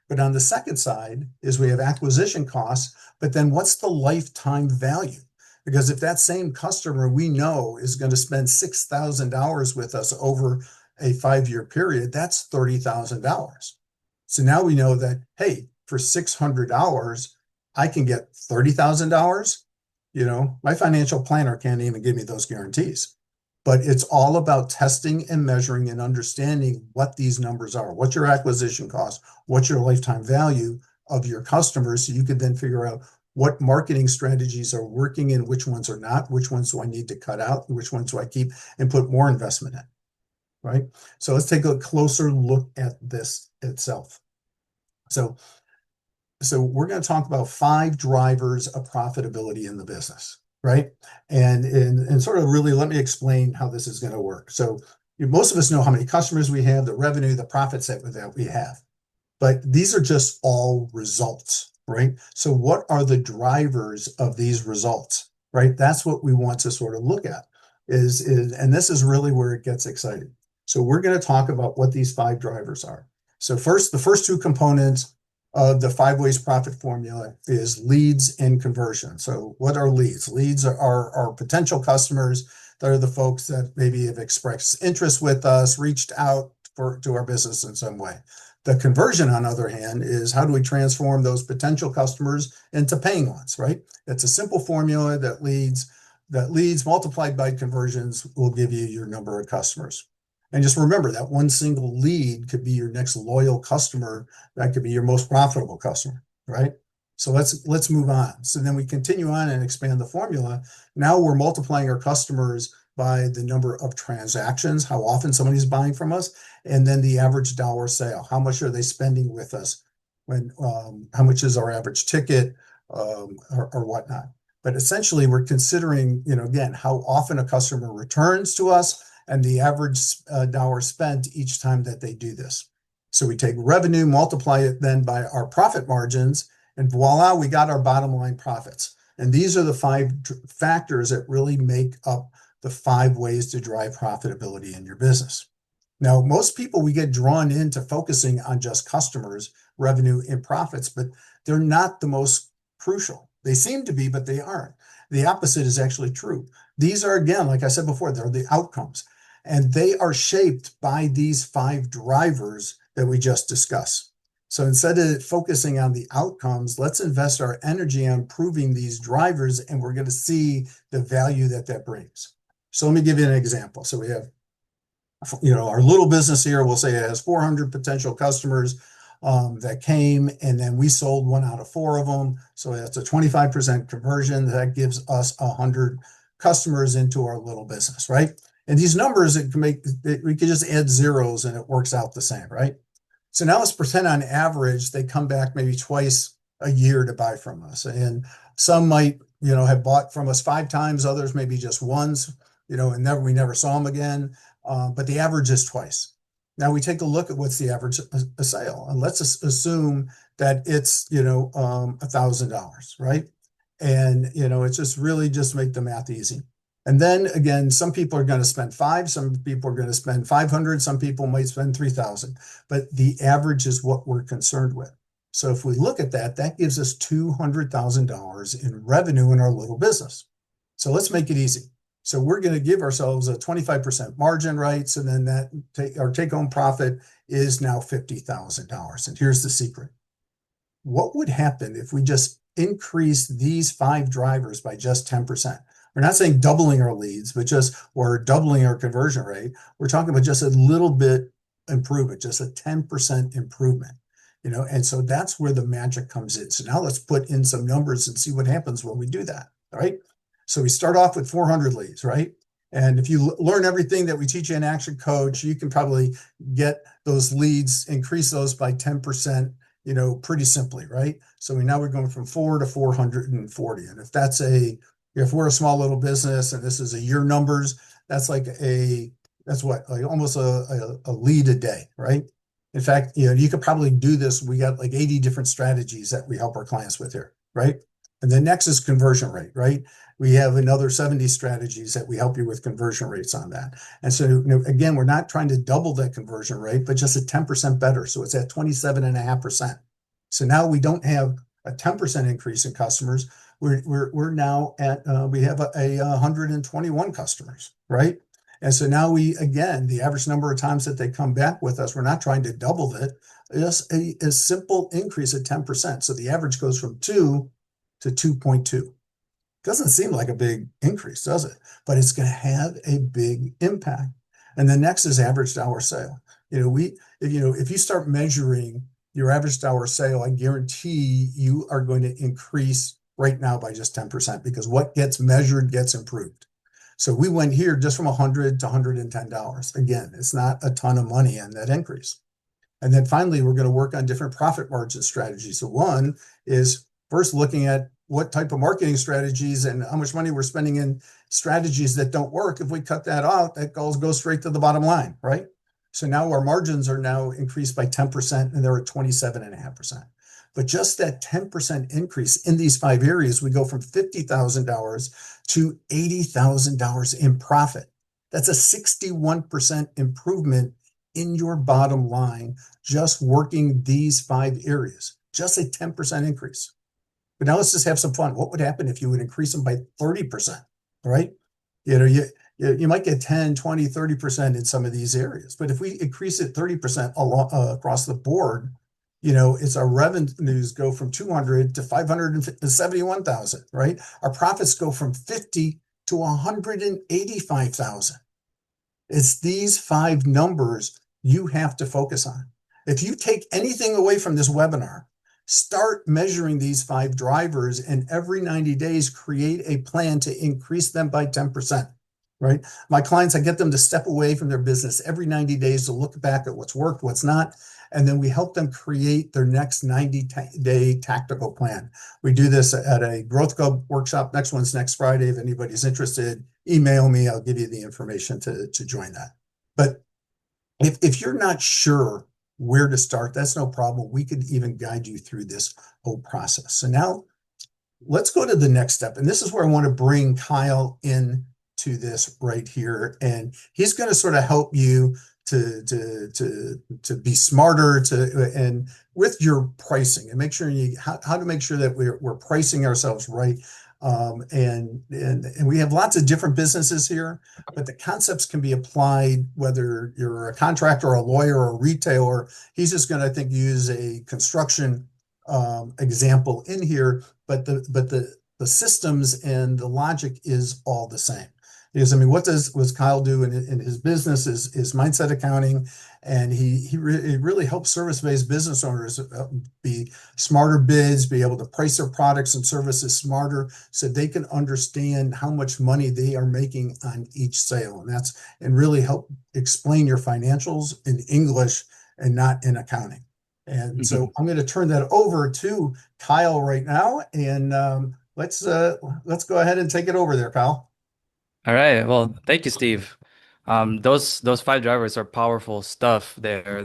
But on the second side is we have acquisition costs, but then what's the lifetime value? Because if that same customer we know is going to spend $6,000 with us over a 5-year period, that's $30,000. So now we know that, hey, for $600, I can get $30,000. My financial planner can't even give me those guarantees. But it's all about testing and measuring and understanding what these numbers are. What's your acquisition cost? What's your lifetime value of your customers? So you can then figure out what marketing strategies are working and which ones are not, which ones do I need to cut out, and which ones do I keep and put more investment in, right? So let's take a closer look at this itself. So we're going to talk about 5 drivers of profitability in the business, right? And sort of really let me explain how this is going to work. So most of us know how many customers we have, the revenue, the profits that we have, but these are just all results, right? So what are the drivers of these results, right? That's what we want to sort of look at and this is really where it gets exciting. So we're going to talk about what these 5 drivers are. So the first 2 components of the 5 ways profit formula is leads and conversion. So what are leads? Leads are potential customers. They're the folks that maybe have expressed interest with us, reached out to our business in some way. The conversion, on the other hand, is how do we transform those potential customers into paying ones, right? It's a simple formula that leads multiplied by conversions will give you your number of customers. And just remember that one single lead could be your next loyal customer. That could be your most profitable customer, right? So let's move on. So then we continue on and expand the formula. Now we're multiplying our customers by the number of transactions, how often somebody's buying from us, and then the average dollar sale. How much are they spending with us? How much is our average ticket or whatnot? But essentially, we're considering, again, how often a customer returns to us and the average dollar spent each time that they do this. So we take revenue, multiply it then by our profit margins, and voila, we got our bottom line profits. And these are the five factors that really make up the 5 ways to drive profitability in your business. Now, most people, we get drawn into focusing on just customers, revenue, and profits, but they're not the most crucial. They seem to be, but they aren't. The opposite is actually true. These are, again, like I said before, they're the outcomes, and they are shaped by these 5 drivers that we just discussed. So instead of focusing on the outcomes, let's invest our energy on improving these drivers, and we're going to see the value that that brings. So let me give you an example. So we have, our little business here, we'll say it has 400 potential customers that came, and then we sold 1 out of 4 of them. So that's a 25% conversion. That gives us 100 customers into our little business, right? And these numbers, we could just add zeros and it works out the same, right? So now let's pretend on average, they come back maybe twice a year to buy from us. And some might, have bought from us 5 times, others maybe just once, and we never saw them again. But the average is twice. Now we take a look at what's the average a sale, and let's assume that it's $1,000, right? And it's just really just make the math easy. And then again, some people are going to spend 5, some people are going to spend 500, some people might spend 3,000, but the average is what we're concerned with. So if we look at that, that gives us $200,000 in revenue in our little business. So let's make it easy. So we're going to give ourselves a 25% margin, right? So then our take-home profit is now $50,000. And here's the secret. What would happen if we just increase these 5 drivers by just 10%? We're not saying doubling our leads, or doubling our conversion rate. We're talking about just a little bit improvement, just a 10% improvement, and so that's where the magic comes in. So now let's put in some numbers and see what happens when we do that, right? So we start off with 400 leads, right? And if you learn everything that we teach you in Action Coach, you can probably get those leads, increase those by 10%, pretty simply, right? So we're going from 4 to 440. And if we're a small little business and this is a year numbers, that's almost a lead a day, right? In fact, you could probably do this. We got like 80 different strategies that we help our clients with here, right? And then next is conversion rate, right? We have another 70 strategies that we help you with conversion rates on that. And so, again, we're not trying to double that conversion rate, but just a 10% better. So it's at 27.5%. So now we don't have a 10% increase in customers. We're now at, we have 121 customers, right? And so now the average number of times that they come back with us, we're not trying to double it, just a simple increase of 10%. So the average goes from 2 to 2.2. Doesn't seem like a big increase, does it? But it's going to have a big impact. And the next is average dollar sale. If you start measuring your average dollar sale, I guarantee you are going to increase right now by just 10%, because what gets measured gets improved. So we went here just from $100 to $110. Again, it's not a ton of money in that increase. And then finally, we're going to work on different profit margin strategies. So one is first looking at what type of marketing strategies and how much money we're spending in strategies that don't work. If we cut that out, that goes straight to the bottom line, right? So now our margins are now increased by 10% and they're at 27.5%. But just that 10% increase in these 5 areas, we go from $50,000 to $80,000 in profit. That's a 61% improvement in your bottom line, just working these 5 areas, just a 10% increase. But now let's just have some fun. What would happen if you would increase them by 30%, right? You might get 10, 20, 30% in some of these areas. But if we increase it 30% across the board, it's our revenues go from 200 to 571,000, right? Our profits go from 50 to 185,000. It's these 5 numbers you have to focus on. If you take anything away from this webinar, start measuring these 5 drivers, and every 90 days, create a plan to increase them by 10%, right? My clients, I get them to step away from their business every 90 days to look back at what's worked, what's not, and then we help them create their next 90-day tactical plan. We do this at a Growth Club workshop. Next one's next Friday. If anybody's interested, email me. I'll give you the information to join that. But if you're not sure where to start, that's no problem. We could even guide you through this whole process. So now let's go to the next step. And this is where I want to bring Kyle in to this right here. And he's going to sort of help you to be smarter and with your pricing and make sure how to make sure that we're pricing ourselves right. And we have lots of different businesses here, but the concepts can be applied whether you're a contractor or a lawyer or a retailer. He's just going to, I think, use a construction example in here, but the systems and the logic is all the same. Because I mean, what was Kyle do in his business is mindset accounting, and he really helps service-based business owners be smarter bids, be able to price their products and services smarter, so they can understand how much money they are making on each sale, and really help explain your financials in English and not in accounting. And so I'm going to turn that over to Kyle right now, and let's go ahead and take it over there, Kyle. All right. Well, thank you, Steve. Those five drivers are powerful stuff there.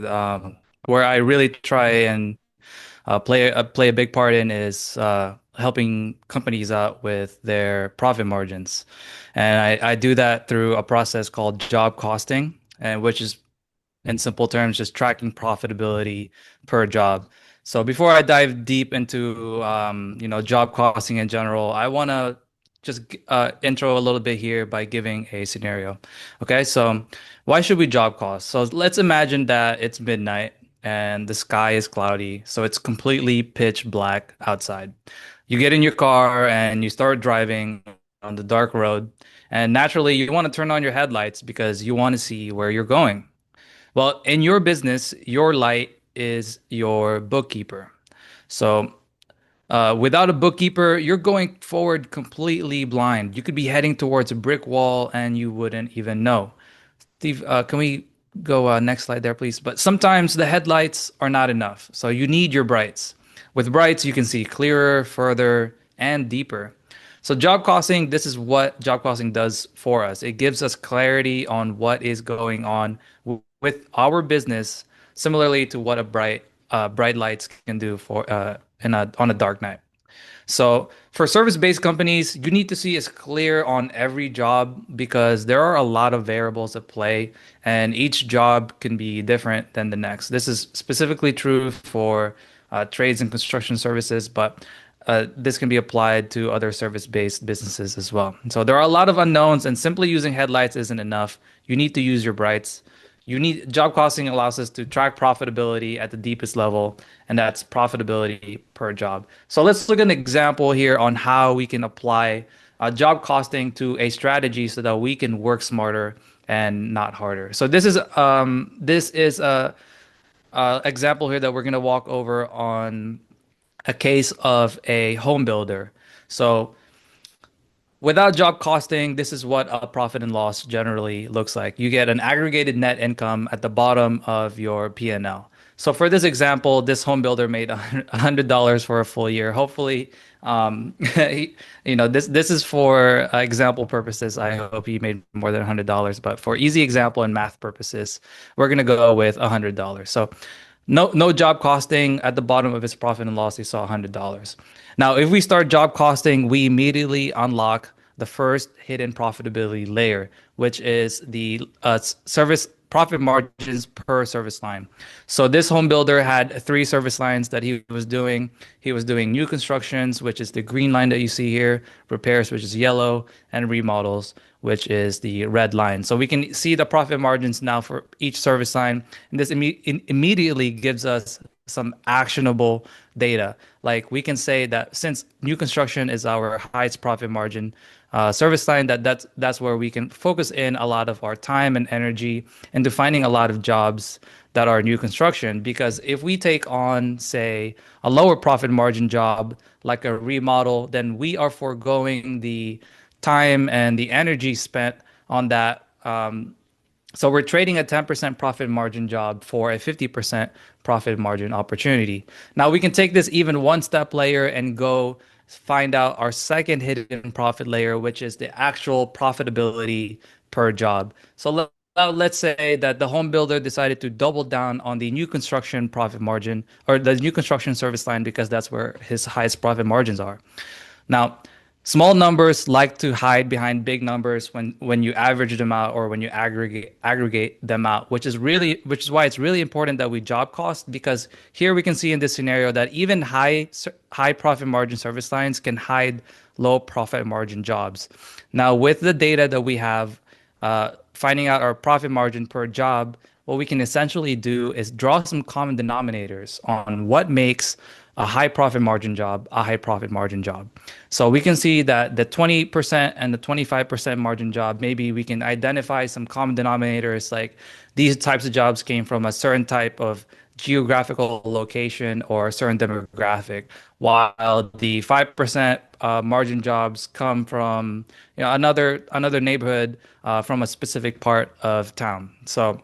Where I really try and play a big part in is helping companies out with their profit margins, and I do that through a process called job costing, and which is in simple terms, just tracking profitability per job. So before I dive deep into job costing in general, I want to just intro a little bit here by giving a scenario. Okay, so why should we job cost? So let's imagine that it's midnight and the sky is cloudy, so it's completely pitch black outside. You get in your car and you start driving on the dark road, and naturally you want to turn on your headlights because you want to see where you're going. Well, in your business, your light is your bookkeeper. So, without a bookkeeper, you're going forward completely blind. You could be heading towards a brick wall and you wouldn't even know. Steve, can we go next slide there, please? But sometimes the headlights are not enough. So you need your brights. With brights, you can see clearer, further, and deeper. So job costing, this is what job costing does for us. It gives us clarity on what is going on with our business, similarly to what a bright lights can do for on a dark night. So for service-based companies, you need to see is clear on every job because there are a lot of variables at play, and each job can be different than the next. This is specifically true for trades and construction services, but this can be applied to other service-based businesses as well. So there are a lot of unknowns, and simply using headlights isn't enough. You need to use your brights. You need job costing allows us to track profitability at the deepest level, and that's profitability per job. So let's look at an example here on how we can apply job costing to a strategy so that we can work smarter and not harder. So this is a example here that we're going to walk over on a case of a home builder. So without job costing, this is what a profit and loss generally looks like. You get an aggregated net income at the bottom of your P&L. So for this example, this home builder made $100 for a full year. Hopefully, this is for example purposes. I hope he made more than $100, but for easy example and math purposes, we're gonna go with $100. So no job costing at the bottom of his profit and loss. He saw $100. Now, if we start job costing, we immediately unlock the first hidden profitability layer, which is the service profit margins per service line. So this home builder had three service lines that he was doing. He was doing new constructions, which is the green line that you see here, repairs, which is yellow, and remodels, which is the red line. So we can see the profit margins now for each service line. And this immediately gives us some actionable data. Like we can say that since new construction is our highest profit margin service line, that's where we can focus in a lot of our time and energy into finding a lot of jobs that are new construction. Because if we take on, say, a lower profit margin job like a remodel, then we are foregoing the time and the energy spent on that. So we're trading a 10% profit margin job for a 50% profit margin opportunity. Now we can take this even one step layer and go find out our second hidden profit layer, which is the actual profitability per job. So let's say that the home builder decided to double down on the new construction profit margin or the new construction service line because that's where his highest profit margins are. Now, small numbers like to hide behind big numbers when you average them out or when you aggregate them out, which is why it's really important that we job cost, because here we can see in this scenario that even high profit margin service lines can hide low profit margin jobs. Now, with the data that we have, finding out our profit margin per job, what we can essentially do is draw some common denominators on what makes a high profit margin job a high profit margin job. So we can see that the 20% and the 25% margin job, maybe we can identify some common denominators, like these types of jobs came from a certain type of geographical location or a certain demographic, while the 5% margin jobs come from another neighborhood from a specific part of town. So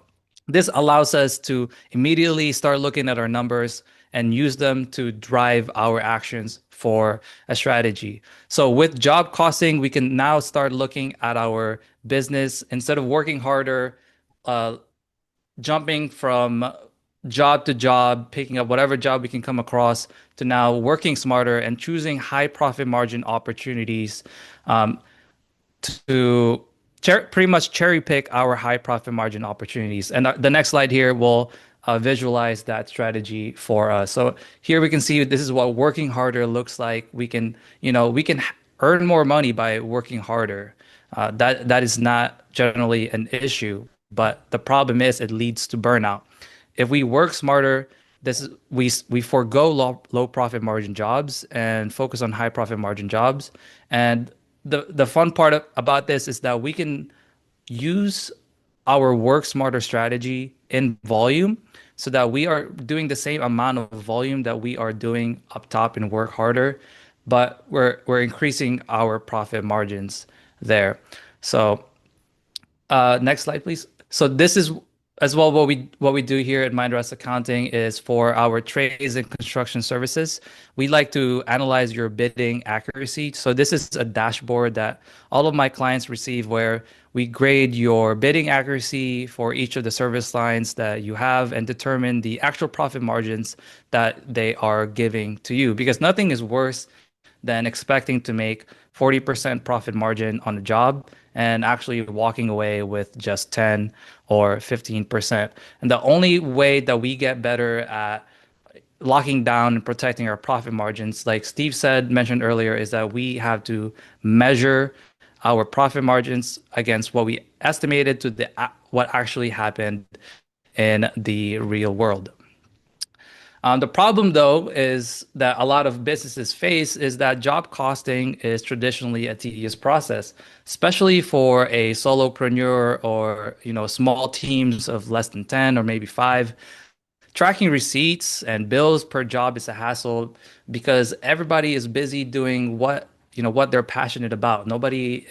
this allows us to immediately start looking at our numbers and use them to drive our actions for a strategy. So with job costing, we can now start looking at our business instead of working harder, uh, jumping from job to job, picking up whatever job we can come across, to now working smarter and choosing high profit margin opportunities um, to pretty much cherry pick our high profit margin opportunities. And the next slide here will visualize that strategy for us. So here we can see this is what working harder looks like. We can earn more money by working harder. That is not generally an issue, but the problem is it leads to burnout. If we work smarter, we forego low profit margin jobs and focus on high profit margin jobs. And the fun part about this is that we can use our work smarter strategy in volume so that we are doing the same amount of volume that we are doing up top and work harder, but we're increasing our profit margins there. So next slide, please. So this is as well what we do here at Mindrest Accounting is for our trades and construction services. We like to analyze your bidding accuracy. So this is a dashboard that all of my clients receive where we grade your bidding accuracy for each of the service lines that you have and determine the actual profit margins that they are giving to you. Because nothing is worse than expecting to make 40% profit margin on a job and actually walking away with just 10 or 15%. And the only way that we get better at locking down and protecting our profit margins, like Steve mentioned earlier, is that we have to measure our profit margins against what we estimated to what actually happened in the real world. The problem, though, is that a lot of businesses face is that job costing is traditionally a tedious process, especially for a solopreneur or small teams of less than 10 or maybe 5. Tracking receipts and bills per job is a hassle because everybody is busy doing what they're passionate about. Nobody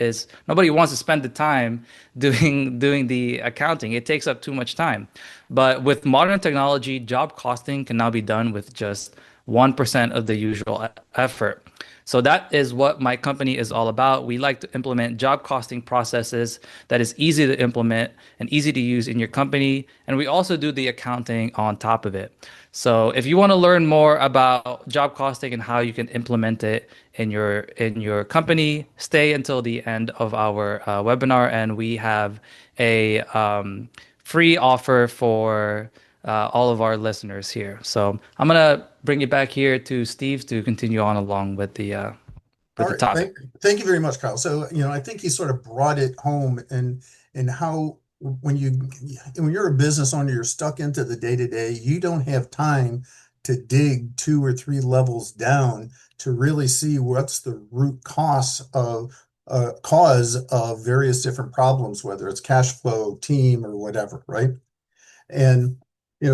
wants to spend the time doing the accounting. It takes up too much time. But with modern technology, job costing can now be done with just 1% of the usual effort. So that is what my company is all about. We like to implement job costing processes that is easy to implement and easy to use in your company. And we also do the accounting on top of it. So if you want to learn more about job costing and how you can implement it in your company, stay until the end of our webinar, and we have a free offer for all of our listeners here. So I'm gonna bring it back here to Steve to continue on along with All the right. topic. Thank you very much, Kyle. So, I think you sort of brought it home and how when you're a business owner, you're stuck into the day-to-day. You don't have time to dig 2 or 3 levels down to really see what's the root cause of various different problems, whether it's cash flow, team, or whatever, right? And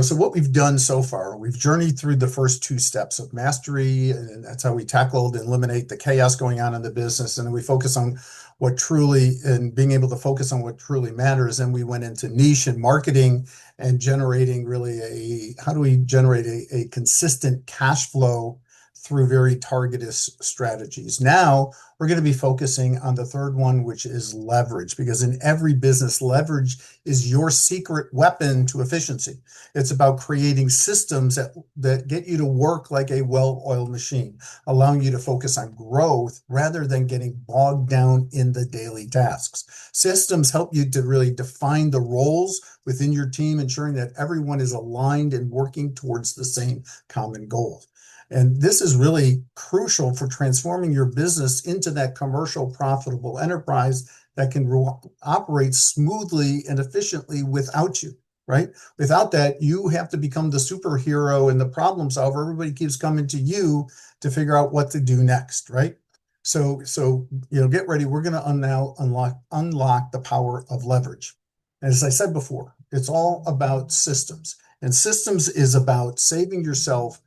so what we've done so far, we've journeyed through the first 2 steps of mastery, and that's how we tackled and eliminate the chaos going on in the business. And then we focus on being able to focus on what truly matters. And we went into niche and marketing and generating really how do we generate a consistent cash flow through very targeted strategies. Now we're going to be focusing on the third one, which is leverage, because in every business, leverage is your secret weapon to efficiency. It's about creating systems that get you to work like a well-oiled machine, allowing you to focus on growth rather than getting bogged down in the daily tasks. Systems help you to really define the roles within your team, ensuring that everyone is aligned and working towards the same common goals. And this is really crucial for transforming your business into that commercial profitable enterprise that can operate smoothly and efficiently without you, right? Without that, you have to become the superhero and the problem solver. Everybody keeps coming to you to figure out what to do next, right? So get ready. We're going to now unlock the power of leverage. As I said before, it's all about systems. And systems is about saving yourself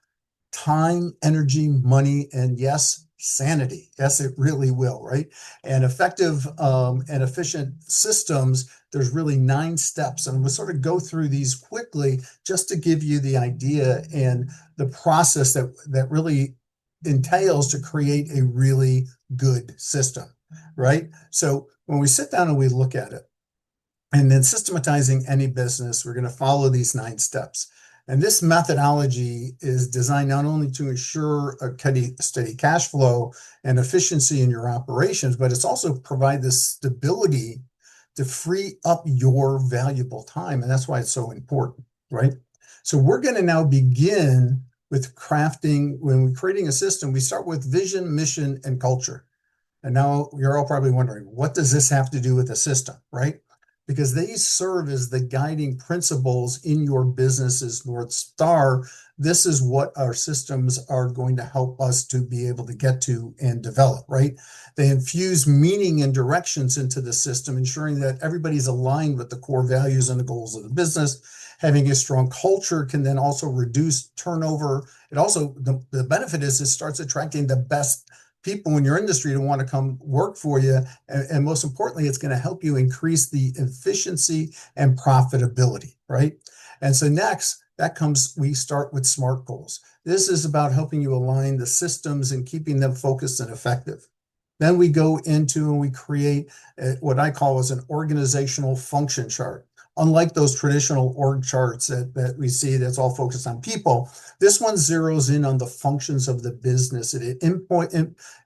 time, energy, money, and yes, sanity. Yes, it really will, right? And effective and efficient systems, there's really 9 steps. And we'll sort of go through these quickly just to give you the idea and the process that really entails to create a really good system, right? So when we sit down and we look at it, and then systematizing any business, we're going to follow these 9 steps. And this methodology is designed not only to ensure a steady cash flow and efficiency in your operations, but it's also provide this stability to free up your valuable time. And that's why it's so important, right? So we're going to now begin with crafting. When we're creating a system, we start with vision, mission, and culture. And now you're all probably wondering, what does this have to do with the system, right? Because they serve as the guiding principles in your business's North Star. This is what our systems are going to help us to be able to get to and develop, right? They infuse meaning and directions into the system, ensuring that everybody's aligned with the core values and the goals of the business. Having a strong culture can then also reduce turnover. It also, the benefit is it starts attracting the best people in your industry to want to come work for you. And most importantly, it's going to help you increase the efficiency and profitability, right? And so next, we start with SMART goals. This is about helping you align the systems and keeping them focused and effective. Then we go into and we create what I call as an organizational function chart. Unlike those traditional org charts that we see that's all focused on people, this one zeroes in on the functions of the business. It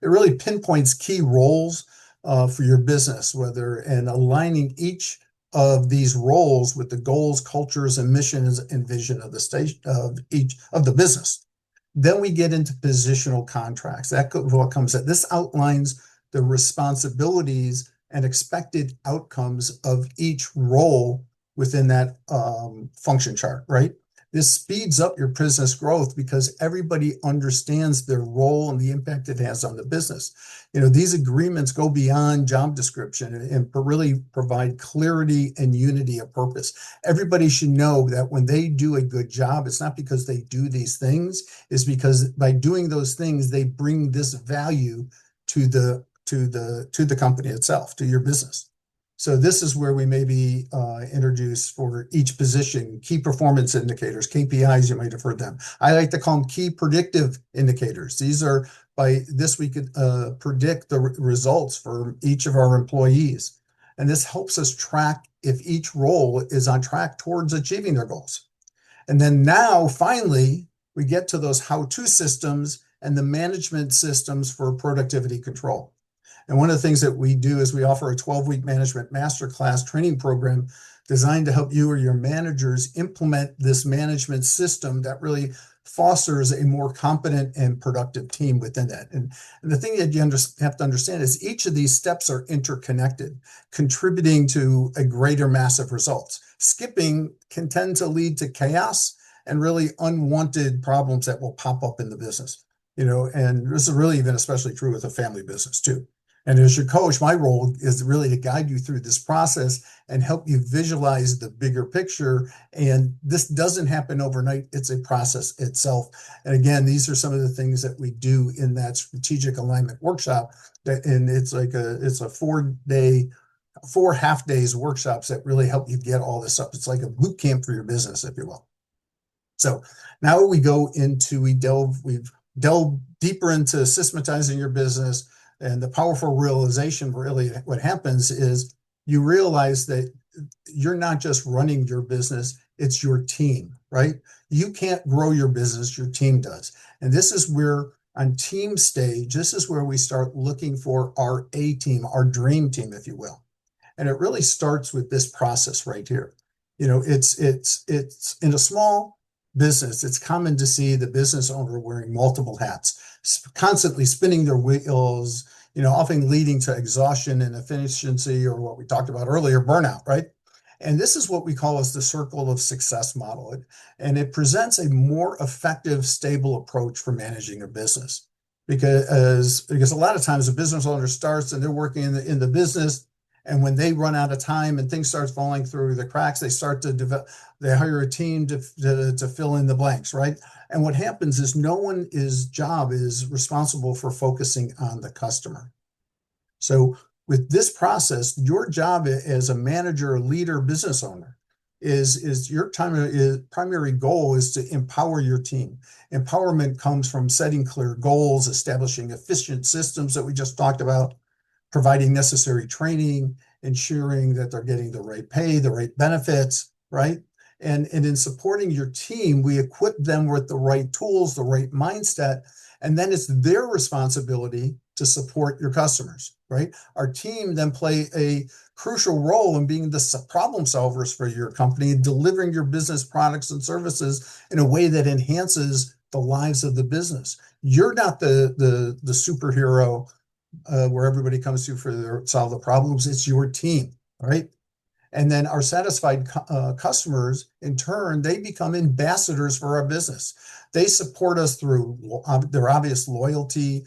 really pinpoints key roles for your business, and aligning each of these roles with the goals, cultures, and missions and vision of each of the business. Then we get into positional contracts. This outlines the responsibilities and expected outcomes of each role within that function chart, right? This speeds up your business growth because everybody understands their role and the impact it has on the business. These agreements go beyond job description and really provide clarity and unity of purpose. Everybody should know that when they do a good job, it's not because they do these things, it's because by doing those things, they bring this value to the company itself, to your business. So this is where we maybe introduce for each position key performance indicators, KPIs. You might have heard them. I like to call them key predictive indicators. These are by this we could predict the results for each of our employees, and this helps us track if each role is on track towards achieving their goals. And then now finally we get to those how-to systems and the management systems for productivity control. And one of the things that we do is we offer a 12-week management masterclass training program designed to help you or your managers implement this management system that really fosters a more competent and productive team within that. And the thing that you have to understand is each of these steps are interconnected, contributing to a greater massive results. Skipping can tend to lead to chaos and really unwanted problems that will pop up in the business. And this is really even especially true with a family business too. And as your coach, my role is really to guide you through this process and help you visualize the bigger picture. And this doesn't happen overnight. It's a process itself. And again, these are some of the things that we do in that strategic alignment workshop. And it's a 4 half days workshops that really help you get all this up. It's like a boot camp for your business, if you will. So now we go into, we've delve deeper into systematizing your business. And the powerful realization, really, what happens is you realize that you're not just running your business, it's your team, right? You can't grow your business, your team does. And this is where, on team stage, this is where we start looking for our A team, our dream team, if you will. And it really starts with this process right here. It's in a small business, it's common to see the business owner wearing multiple hats, constantly spinning their wheels, often leading to exhaustion and inefficiency, or what we talked about earlier, burnout, right? And this is what we call as the circle of success model. And it presents a more effective, stable approach for managing a business. Because a lot of times a business owner starts and they're working in the business, and when they run out of time and things start falling through the cracks, they hire a team to fill in the blanks, right? And what happens is no one's job is responsible for focusing on the customer. So with this process, your job as a manager, leader, business owner is your primary goal is to empower your team. Empowerment comes from setting clear goals, establishing efficient systems that we just talked about, providing necessary training, ensuring that they're getting the right pay, the right benefits, right? And in supporting your team, we equip them with the right tools, the right mindset, and then it's their responsibility to support your customers, right? Our team then play a crucial role in being the problem solvers for your company, delivering your business products and services in a way that enhances the lives of the business. You're not the superhero where everybody comes to solve the problems. It's your team, right? And then our satisfied customers, in turn, they become ambassadors for our business. They support us through their obvious loyalty,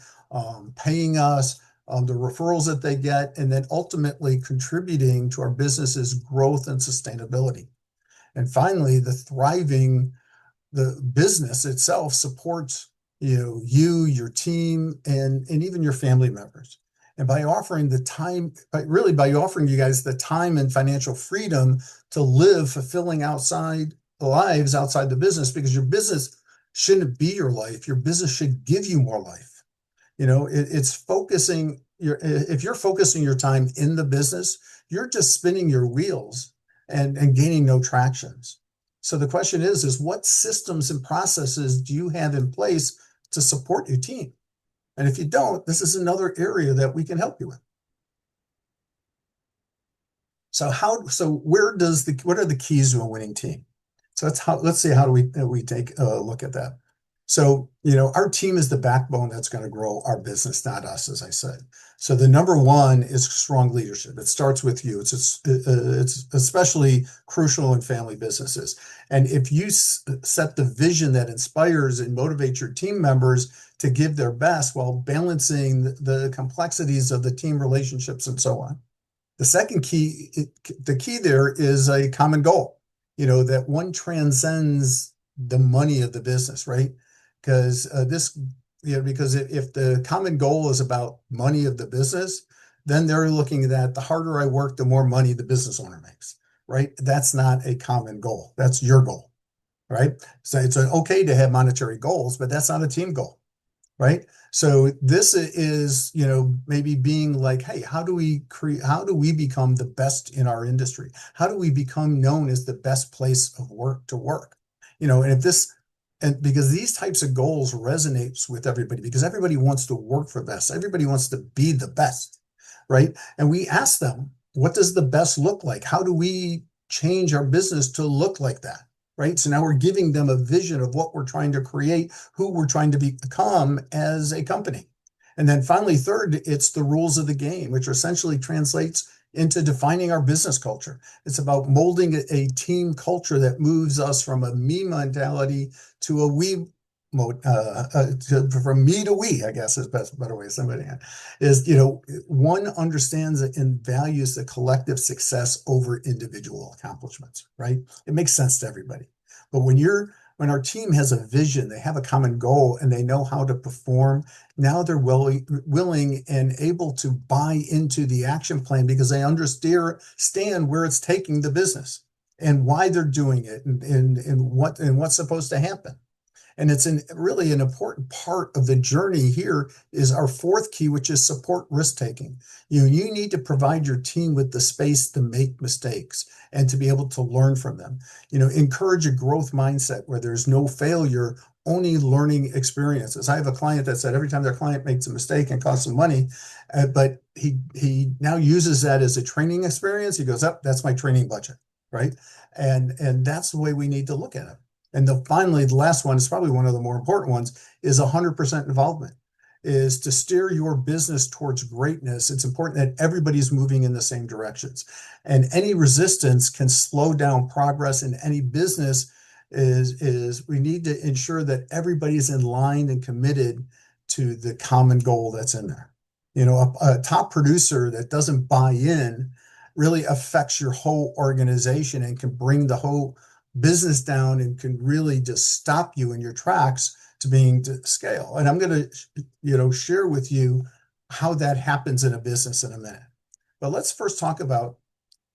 paying us, the referrals that they get, and then ultimately contributing to our business's growth and sustainability. And finally, the business itself supports you, your team, and even your family members. And by offering by offering you guys the time and financial freedom to live fulfilling lives outside the business, because your business shouldn't be your life. Your business should give you more life. It's focusing if you're focusing your time in the business, you're just spinning your wheels and gaining no tractions. So the question is what systems and processes do you have in place to support your team? And if you don't, this is another area that we can help you with. So what are the keys to a winning team? So let's see how do we take a look at that. So, our team is the backbone that's going to grow our business, not us, as I said. So the number one is strong leadership. It starts with you. It's especially crucial in family businesses. And if you set the vision that inspires and motivates your team members to give their best while balancing the complexities of the team relationships and so on. The key there is a common goal, that one transcends the money of the business, right? Because because if the common goal is about money of the business, then they're looking at the harder I work, the more money the business owner makes, right? That's not a common goal. That's your goal, right? So it's okay to have monetary goals, but that's not a team goal, right? So this is, maybe being like, hey, how do we become the best in our industry? How do we become known as the best place of work to work? And because these types of goals resonates with everybody, because everybody wants to work for best. Everybody wants to be the best, right? And we ask them, what does the best look like? How do we change our business to look like that, right? So now we're giving them a vision of what we're trying to create, who we're trying to become as a company. And then finally, third, it's the rules of the game, which essentially translates into defining our business culture. It's about molding a team culture that moves us from a me mentality to a we mode, from me to we, I guess is better way of somebody is, one understands and values the collective success over individual accomplishments, right? It makes sense to everybody. But when our team has a vision, they have a common goal, and they know how to perform, now they're willing and able to buy into the action plan because they understand where it's taking the business and why they're doing it and what's supposed to happen. And it's really an important part of the journey here is our fourth key, which is support risk taking. You need to provide your team with the space to make mistakes and to be able to learn from them. Encourage a growth mindset where there's no failure, only learning experiences. I have a client that said every time their client makes a mistake and costs some money, but he now uses that as a training experience. He goes, up, that's my training budget, right? And that's the way we need to look at it. And finally, the last one is probably one of the more important ones is 100% involvement, is to steer your business towards greatness. It's important that everybody's moving in the same directions. And any resistance can slow down progress in any business. Is we need to ensure that everybody's in line and committed to the common goal that's in there. A top producer that doesn't buy in really affects your whole organization and can bring the whole business down and can really just stop you in your tracks to being to scale. And I'm going to, share with you how that happens in a business in a minute. But let's first talk about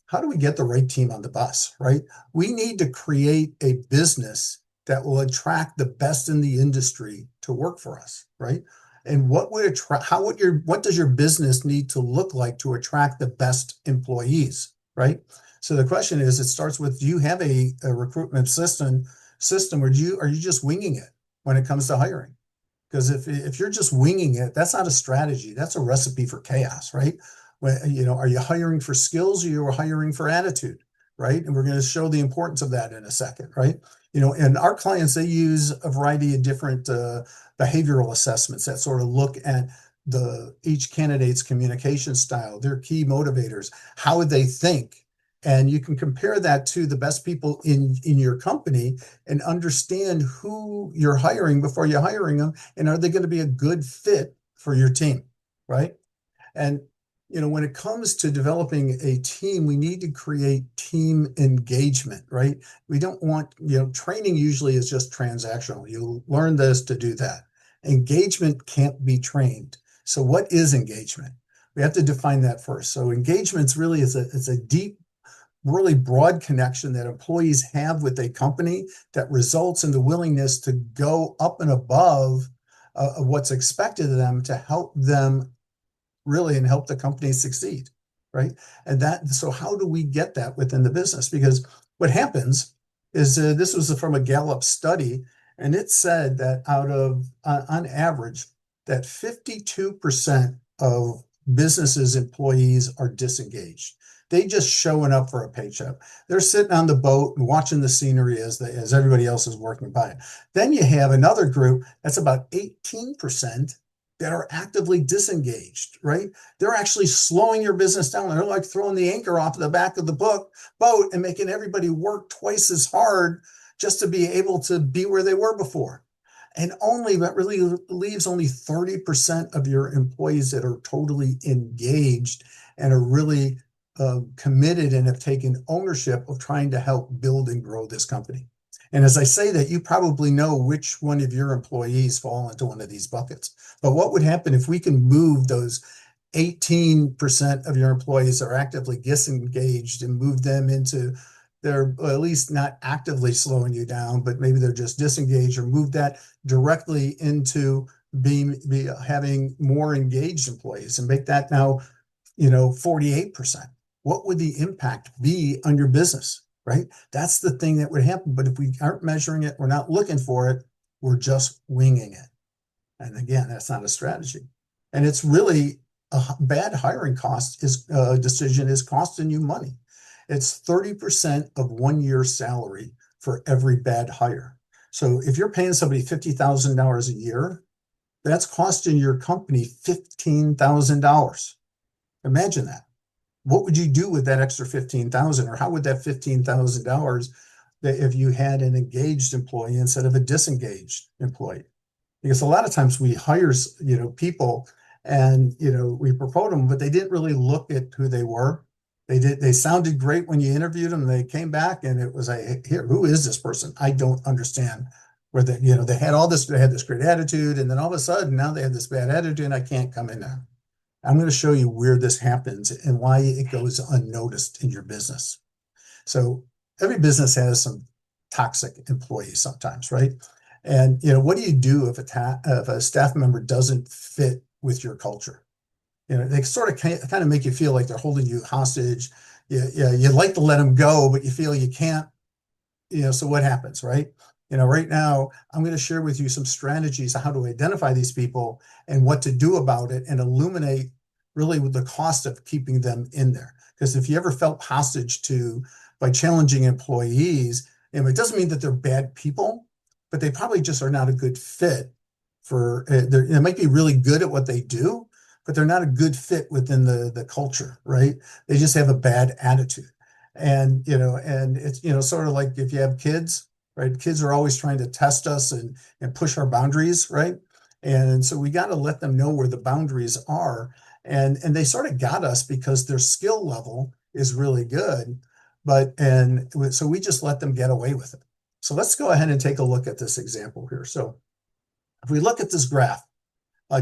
how do we get the right team on the bus, right? We need to create a business that will attract the best in the industry to work for us, right? And what does your business need to look like to attract the best employees, right? So the question is, it starts with, do you have a recruitment system, or are you just winging it when it comes to hiring? Because if you're just winging it, that's not a strategy. That's a recipe for chaos, right? Are you hiring for skills or you're hiring for attitude, right? And we're going to show the importance of that in a second, right? And our clients, they use a variety of different behavioral assessments that sort of look at each candidate's communication style, their key motivators, how they think. And you can compare that to the best people in your company and understand who you're hiring before you're hiring them. And are they going to be a good fit for your team, right? And when it comes to developing a team, we need to create team engagement, right? We don't want, training usually is just transactional. You learn this to do that. Engagement can't be trained. So what is engagement? We have to define that first. So engagement's really is a deep, really broad connection that employees have with a company that results in the willingness to go up and above what's expected of them to help them really and help the company succeed, right? So how do we get that within the business? Because what happens is this was from a Gallup study, and it said that on average, that 52% of businesses' employees are disengaged. They just showing up for a paycheck. They're sitting on the boat and watching the scenery as everybody else is working by. Then you have another group that's about 18% that are actively disengaged, right? They're actually slowing your business down. They're like throwing the anchor off the back of the boat and making everybody work twice as hard just to be able to be where they were before. And that really leaves only 30% of your employees that are totally engaged and are really committed and have taken ownership of trying to help build and grow this company. And as I say that, you probably know which one of your employees fall into one of these buckets. But what would happen if we can move those 18% of your employees that are actively disengaged and move them into they're at least not actively slowing you down, but maybe they're just disengaged, or move that directly into having more engaged employees and make that now, 48%. What would the impact be on your business, right? That's the thing that would happen. But if we aren't measuring it, we're not looking for it, we're just winging it. And again, that's not a strategy. And it's really a bad hiring decision is costing you money. It's 30% of 1 year's salary for every bad hire. So if you're paying somebody $50,000 a year, that's costing your company $15,000. Imagine that. What would you do with that extra $15,000, or how would that $15,000 that if you had an engaged employee instead of a disengaged employee? Because a lot of times we hire, people and, we promote them, but they didn't really look at who they were. They sounded great when you interviewed them. They came back and it was like, here, who is this person? I don't understand. Where they had this great attitude, and then all of a sudden now they have this bad attitude and I can't come in there. I'm going to show you where this happens and why it goes unnoticed in your business. So every business has some toxic employees sometimes, right? And what do you do if a staff member doesn't fit with your culture? They sort of kind of make you feel like they're holding you hostage. You'd like to let them go, but you feel you can't. So what happens, right? Right now, I'm going to share with you some strategies on how to identify these people and what to do about it and illuminate really with the cost of keeping them in there. Because if you ever felt hostage to by challenging employees, it doesn't mean that they're bad people, but they probably just are not a good fit for, they might be really good at what they do, but they're not a good fit within the culture, right? They just have a bad attitude. And it's sort of like if you have kids, right? Kids are always trying to test us and push our boundaries, right? And so we got to let them know where the boundaries are. And they sort of got us because their skill level is really good, so we just let them get away with it. So let's go ahead and take a look at this example here. So if we look at this graph,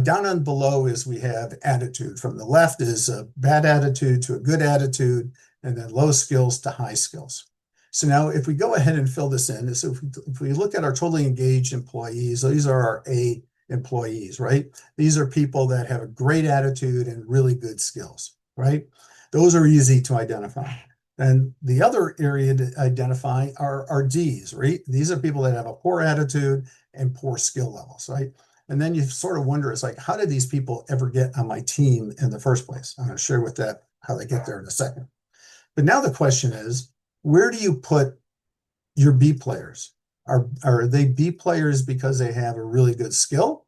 down on below is we have attitude. From the left is a bad attitude to a good attitude, and then low skills to high skills. So now if we go ahead and fill this in, so if we look at our totally engaged employees, these are our A employees, right? These are people that have a great attitude and really good skills, right? Those are easy to identify. And the other area to identify are Ds, right? These are people that have a poor attitude and poor skill levels, right? And then you sort of wonder, it's like, how did these people ever get on my team in the first place? I'm going to share with that how they get there in a second. But now the question is, where do you put your B players? Are they B players because they have a really good skill,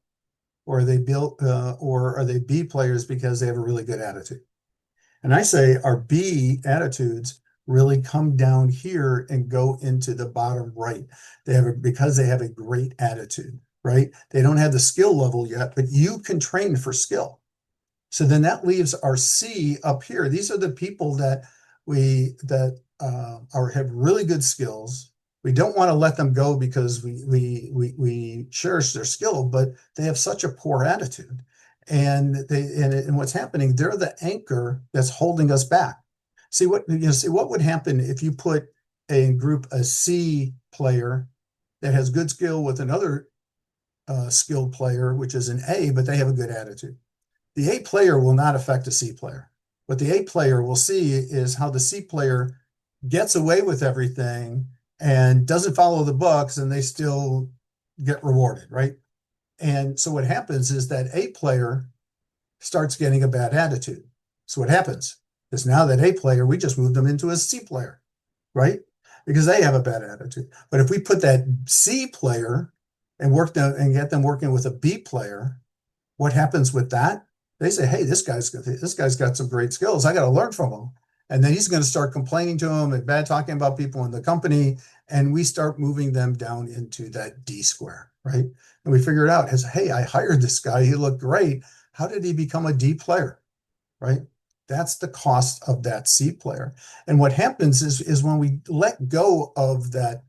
or are they B players because they have a really good attitude? And I say our B attitudes really come down here and go into the bottom right. Because they have a great attitude, right? They don't have the skill level yet, but you can train for skill. So then that leaves our C up here. These are the people that have really good skills. We don't want to let them go because we cherish their skill, but they have such a poor attitude. And what's happening, they're the anchor that's holding us back. See what would happen if you put a C player that has good skill with another skilled player, which is an A, but they have a good attitude. The A player will not affect a C player. What the A player will see is how the C player gets away with everything and doesn't follow the books, and they still get rewarded, right? And so what happens is that A player starts getting a bad attitude. So what happens is now that A player, we just move them into a C player, right? Because they have a bad attitude. But if we put that C player and get them working with a B player, what happens with that? They say, hey, this guy's got some great skills. I got to learn from him. And then he's going to start complaining to him and bad talking about people in the company. And we start moving them down into that D square, right? And we figure it out as, hey, I hired this guy. He looked great. How did he become a D player, right? That's the cost of that C player. And what happens is when we let go of that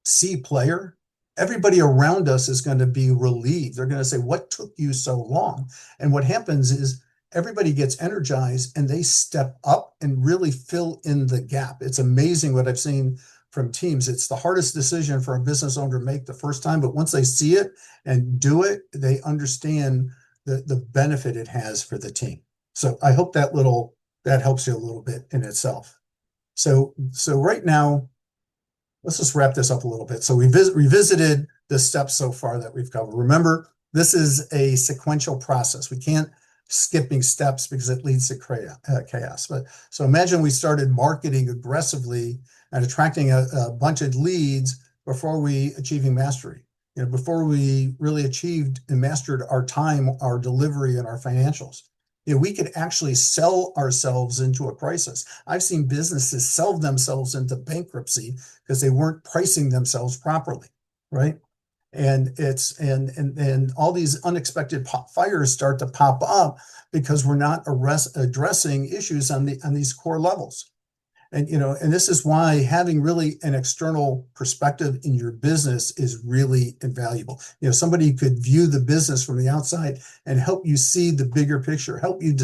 C player, everybody around us is going to be relieved. They're going to say, what took you so long? And what happens is everybody gets energized and they step up and really fill in the gap. It's amazing what I've seen from teams. It's the hardest decision for a business owner to make the first time, but once they see it and do it, they understand the benefit it has for the team. So I hope that helps you a little bit in itself. So right now, let's just wrap this up a little bit. So we revisited the steps so far that we've covered. Remember, this is a sequential process. We can't skipping steps because it leads to chaos. But so imagine we started marketing aggressively and attracting a bunch of leads before we achieving mastery. Before we really achieved and mastered our time, our delivery, and our financials. We could actually sell ourselves into a crisis. I've seen businesses sell themselves into bankruptcy because they weren't pricing themselves properly, right? And all these unexpected fires start to pop up because we're not addressing issues on these core levels. And this is why having really an external perspective in your business is really invaluable. Somebody could view the business from the outside and help you see the bigger picture, help you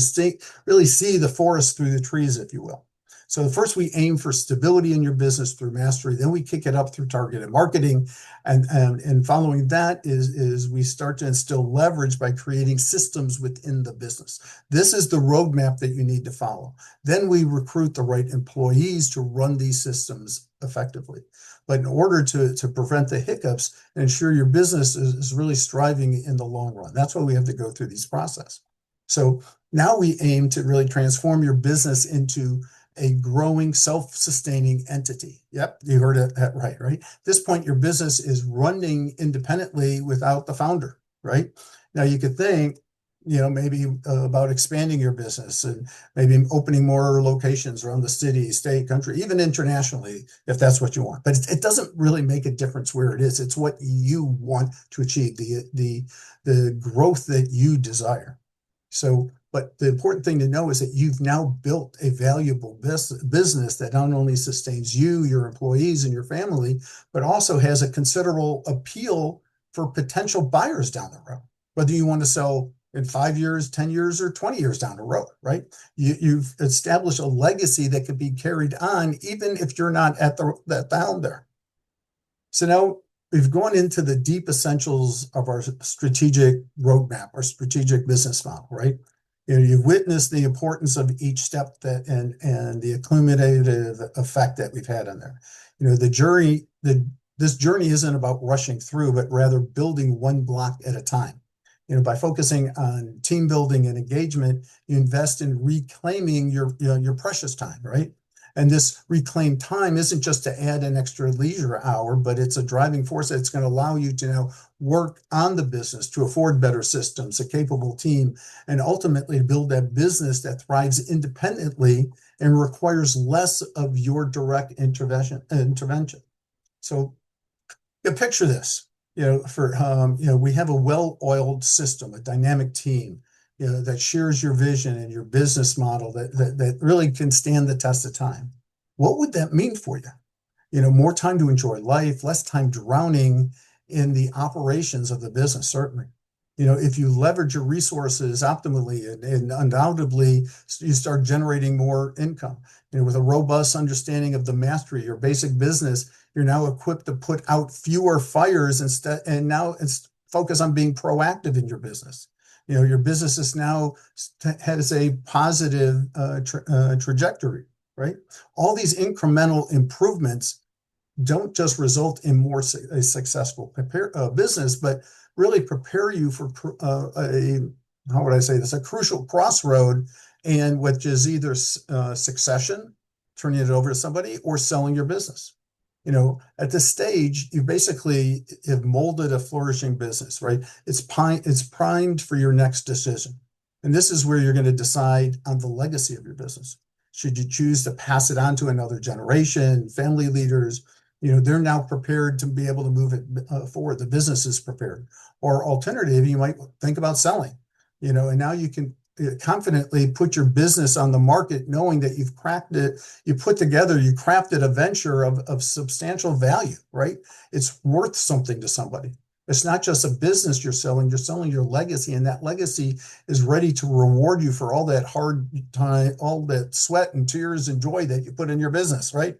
really see the forest through the trees, if you will. So first we aim for stability in your business through mastery, then we kick it up through targeted marketing. And following that is we start to instill leverage by creating systems within the business. This is the roadmap that you need to follow. Then we recruit the right employees to run these systems effectively. But in order to prevent the hiccups and ensure your business is really striving in the long run, that's why we have to go through these processes. So now we aim to really transform your business into a growing, self-sustaining entity. Yep, you heard it right? At this point, your business is running independently without the founder, right? Now you could think, maybe about expanding your business and maybe opening more locations around the city, state, country, even internationally, if that's what you want. But it doesn't really make a difference where it is. It's what you want to achieve, the growth that you desire. So, but the important thing to know is that you've now built a valuable business that not only sustains you, your employees, and your family, but also has a considerable appeal for potential buyers down the road, whether you want to sell in 5 years, 10 years, or 20 years down the road, right? You've established a legacy that could be carried on even if you're not at the helm there. So now we've gone into the deep essentials of our strategic roadmap, our strategic business model, right? You've witnessed the importance of each step and the accumulative effect that we've had on there. This journey isn't about rushing through, but rather building one block at a time. By focusing on team building and engagement, you invest in reclaiming your precious time, right? And this reclaimed time isn't just to add an extra leisure hour, but it's a driving force that's going to allow you to now work on the business to afford better systems, a capable team, and ultimately build that business that thrives independently and requires less of your direct intervention. So picture this. We have a well-oiled system, a dynamic team, that shares your vision and your business model that really can stand the test of time. What would that mean for you? More time to enjoy life, less time drowning in the operations of the business, certainly. If you leverage your resources optimally and undoubtedly you start generating more income. With a robust understanding of the mastery, your basic business, you're now equipped to put out fewer fires instead, and now it's focus on being proactive in your business. Your business is now has a positive trajectory, right? All these incremental improvements don't just result in a successful business, but really prepare you for how would I say this, a crucial crossroad, and which is either succession, turning it over to somebody, or selling your business. At this stage, you basically have molded a flourishing business, right? It's primed for your next decision. And this is where you're going to decide on the legacy of your business. Should you choose to pass it on to another generation, family leaders, they're now prepared to be able to move it forward. The business is prepared. Or alternative, you might think about selling, and now you can confidently put your business on the market, knowing that you've cracked it, you crafted a venture of substantial value, right? It's worth something to somebody. It's not just a business you're selling your legacy, and that legacy is ready to reward you for all that hard time, all that sweat and tears and joy that you put in your business, right?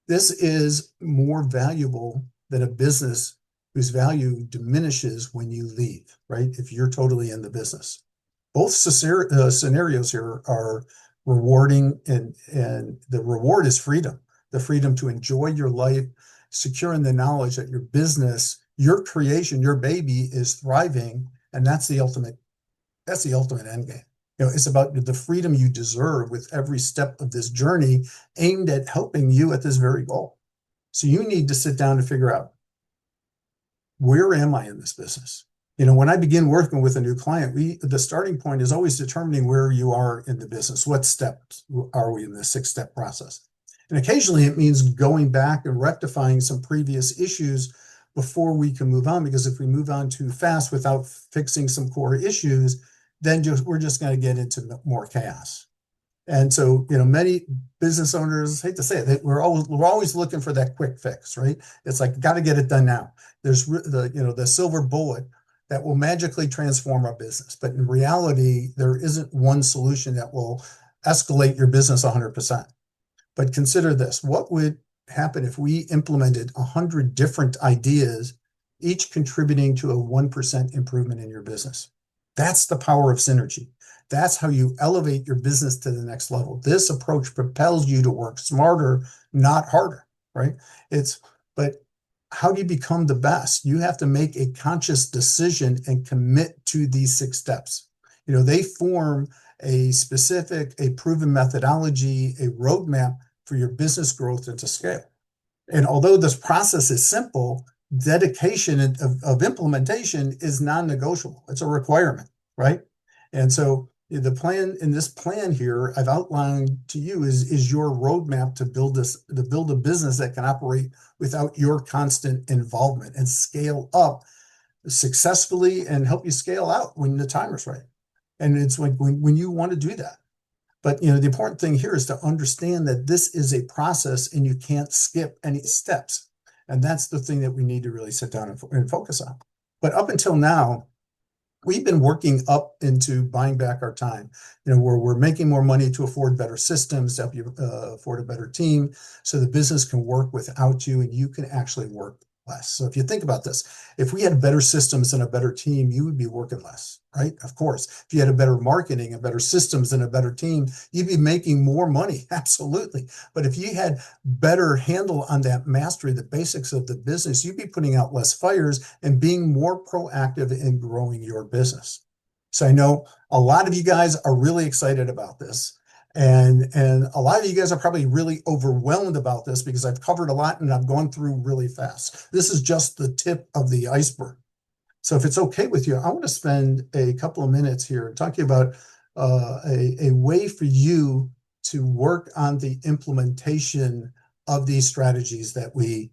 This is more valuable than a business whose value diminishes when you leave, right? If you're totally in the business. Both scenarios here are rewarding, and the reward is freedom, the freedom to enjoy your life, secure in the knowledge that your business, your creation, your baby is thriving, and that's the ultimate end game. It's about the freedom you deserve with every step of this journey aimed at helping you at this very goal. So you need to sit down and figure out, where am I in this business? When I begin working with a new client, the starting point is always determining where you are in the business. What steps are we in the 6-step process? And occasionally it means going back and rectifying some previous issues before we can move on, because if we move on too fast without fixing some core issues, then we're just going to get into more chaos. And so, many business owners, hate to say it, we're always looking for that quick fix, right? It's like, got to get it done now. There's the silver bullet that will magically transform our business. But in reality, there isn't one solution that will escalate your business 100%. But consider this. What would happen if we implemented 100 different ideas, each contributing to a 1% improvement in your business? That's the power of synergy. That's how you elevate your business to the next level. This approach propels you to work smarter, not harder, right? It's, but how do you become the best? You have to make a conscious decision and commit to these 6 steps. They form a specific, a proven methodology, a roadmap for your business growth and to scale. And although this process is simple, dedication of implementation is non-negotiable. It's a requirement, right? And so the plan in this plan here I've outlined to you is your roadmap to build a business that can operate without your constant involvement and scale up successfully and help you scale out when the time is right. And it's like when you want to do that. But the important thing here is to understand that this is a process and you can't skip any steps. And that's the thing that we need to really sit down and focus on. But up until now, we've been working up into buying back our time, where we're making more money to afford better systems, to help you afford a better team, so the business can work without you and you can actually work less. So if you think about this, if we had better systems and a better team, you would be working less, right? Of course. If you had a better marketing and better systems and a better team, you'd be making more money. Absolutely. But if you had better handle on that mastery, the basics of the business, you'd be putting out less fires and being more proactive in growing your business. So I know a lot of you guys are really excited about this. And a lot of you guys are probably really overwhelmed about this because I've covered a lot and I've gone through really fast. This is just the tip of the iceberg. So if it's okay with you, I want to spend a couple of minutes here talking about a way for you to work on the implementation of these strategies that we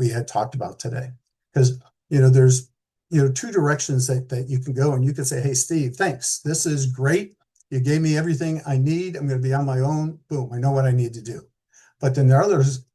had talked about today. Because there's 2 directions that you can go, and you can say, "Hey, Steve, thanks. This is great. You gave me everything I need. I'm going to be on my own. Boom, I know what I need to do." But then there are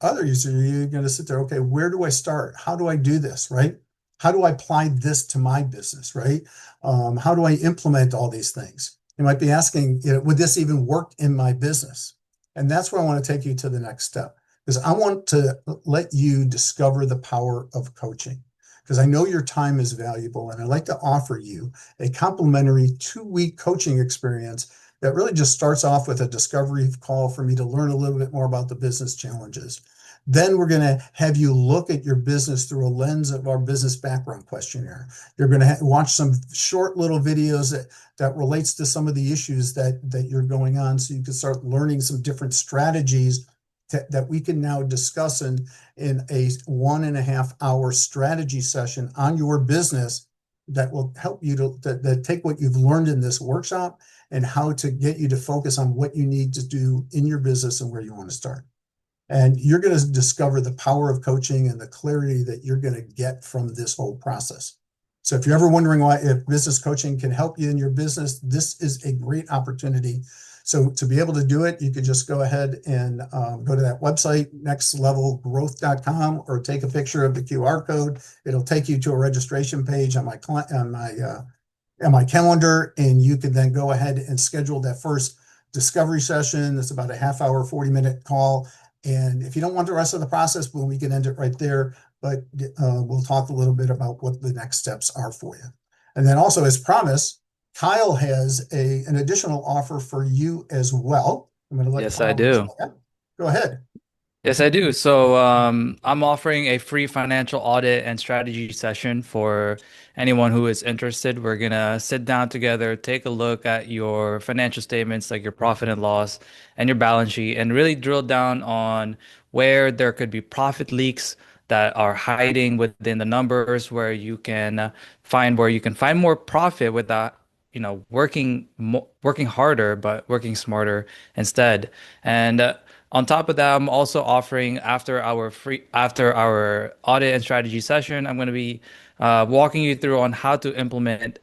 others, you're going to sit there, okay, where do I start? How do I do this, right? How do I apply this to my business, right? How do I implement all these things? You might be asking, would this even work in my business? And that's where I want to take you to the next step, because I want to let you discover the power of coaching, because I know your time is valuable, and I'd like to offer you a complimentary 2-week coaching experience that really just starts off with a discovery call for me to learn a little bit more about the business challenges. Then we're going to have you look at your business through a lens of our business background questionnaire. You're going to watch some short little videos that relates to some of the issues that you're going on, so you can start learning some different strategies that we can now discuss in a 1.5-hour strategy session on your business that will help you to take what you've learned in this workshop and how to get you to focus on what you need to do in your business and where you want to start. And you're going to discover the power of coaching and the clarity that you're going to get from this whole process. So if you're ever wondering if business coaching can help you in your business, this is a great opportunity. So to be able to do it, you could just go ahead and go to that website, nextlevelgrowth.com, or take a picture of the QR code. It'll take you to a registration page on my calendar, and you can then go ahead and schedule that first discovery session. It's about a half-hour, 40-minute call. And if you don't want the rest of the process, well, we can end it right there. But we'll talk a little bit about what the next steps are for you. And then also, as promised, Kyle has an additional offer for you as well. I'm going to let Yes, I Kyle do. explain that. Go ahead. Yes, I do. So, I'm offering a free financial audit and strategy session for anyone who is interested. We're gonna sit down together, take a look at your financial statements, like your profit and loss and your balance sheet, and really drill down on where there could be profit leaks that are hiding within the numbers, where you can find more profit without, working harder, but working smarter instead. And on top of that, I'm also offering after our audit and strategy session, I'm going to be walking you through on how to implement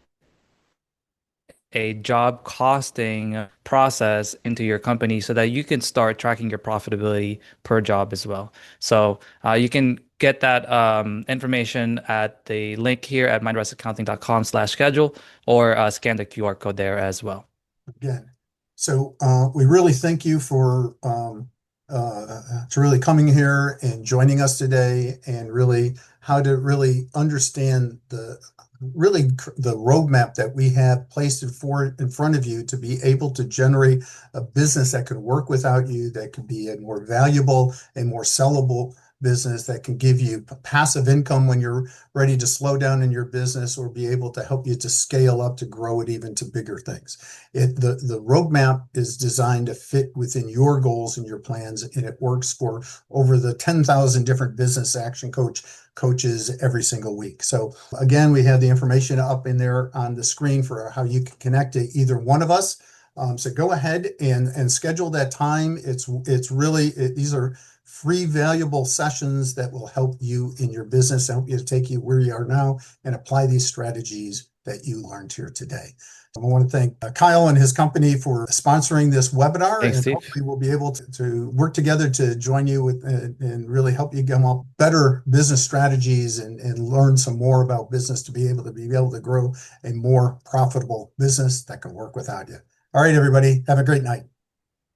a job costing process into your company so that you can start tracking your profitability per job as well. So you can get that information at the link here at mindrestaccounting.com/schedule, or scan the QR code there as well. Again. So we really thank you for to really coming here and joining us today, and really how to really understand the roadmap that we have placed in front of you to be able to generate a business that can work without you, that can be a more valuable and more sellable business, that can give you passive income when you're ready to slow down in your business, or be able to help you to scale up to grow it even to bigger things. The roadmap is designed to fit within your goals and your plans, and it works for over the 10,000 different business action coaches every single week. So again, we have the information up in there on the screen for how you can connect to either one of us. So go ahead and schedule that time. These are free, valuable sessions that will help you in your business, help you to take you where you are now and apply these strategies that you learned here today. I want to thank Kyle and his company for sponsoring this webinar, Thanks, and Steve. hopefully we'll be able to work together to join you with and really help you come up better business strategies, and learn some more about business to be able to grow a more profitable business that can work without you. All right, everybody, have a great night.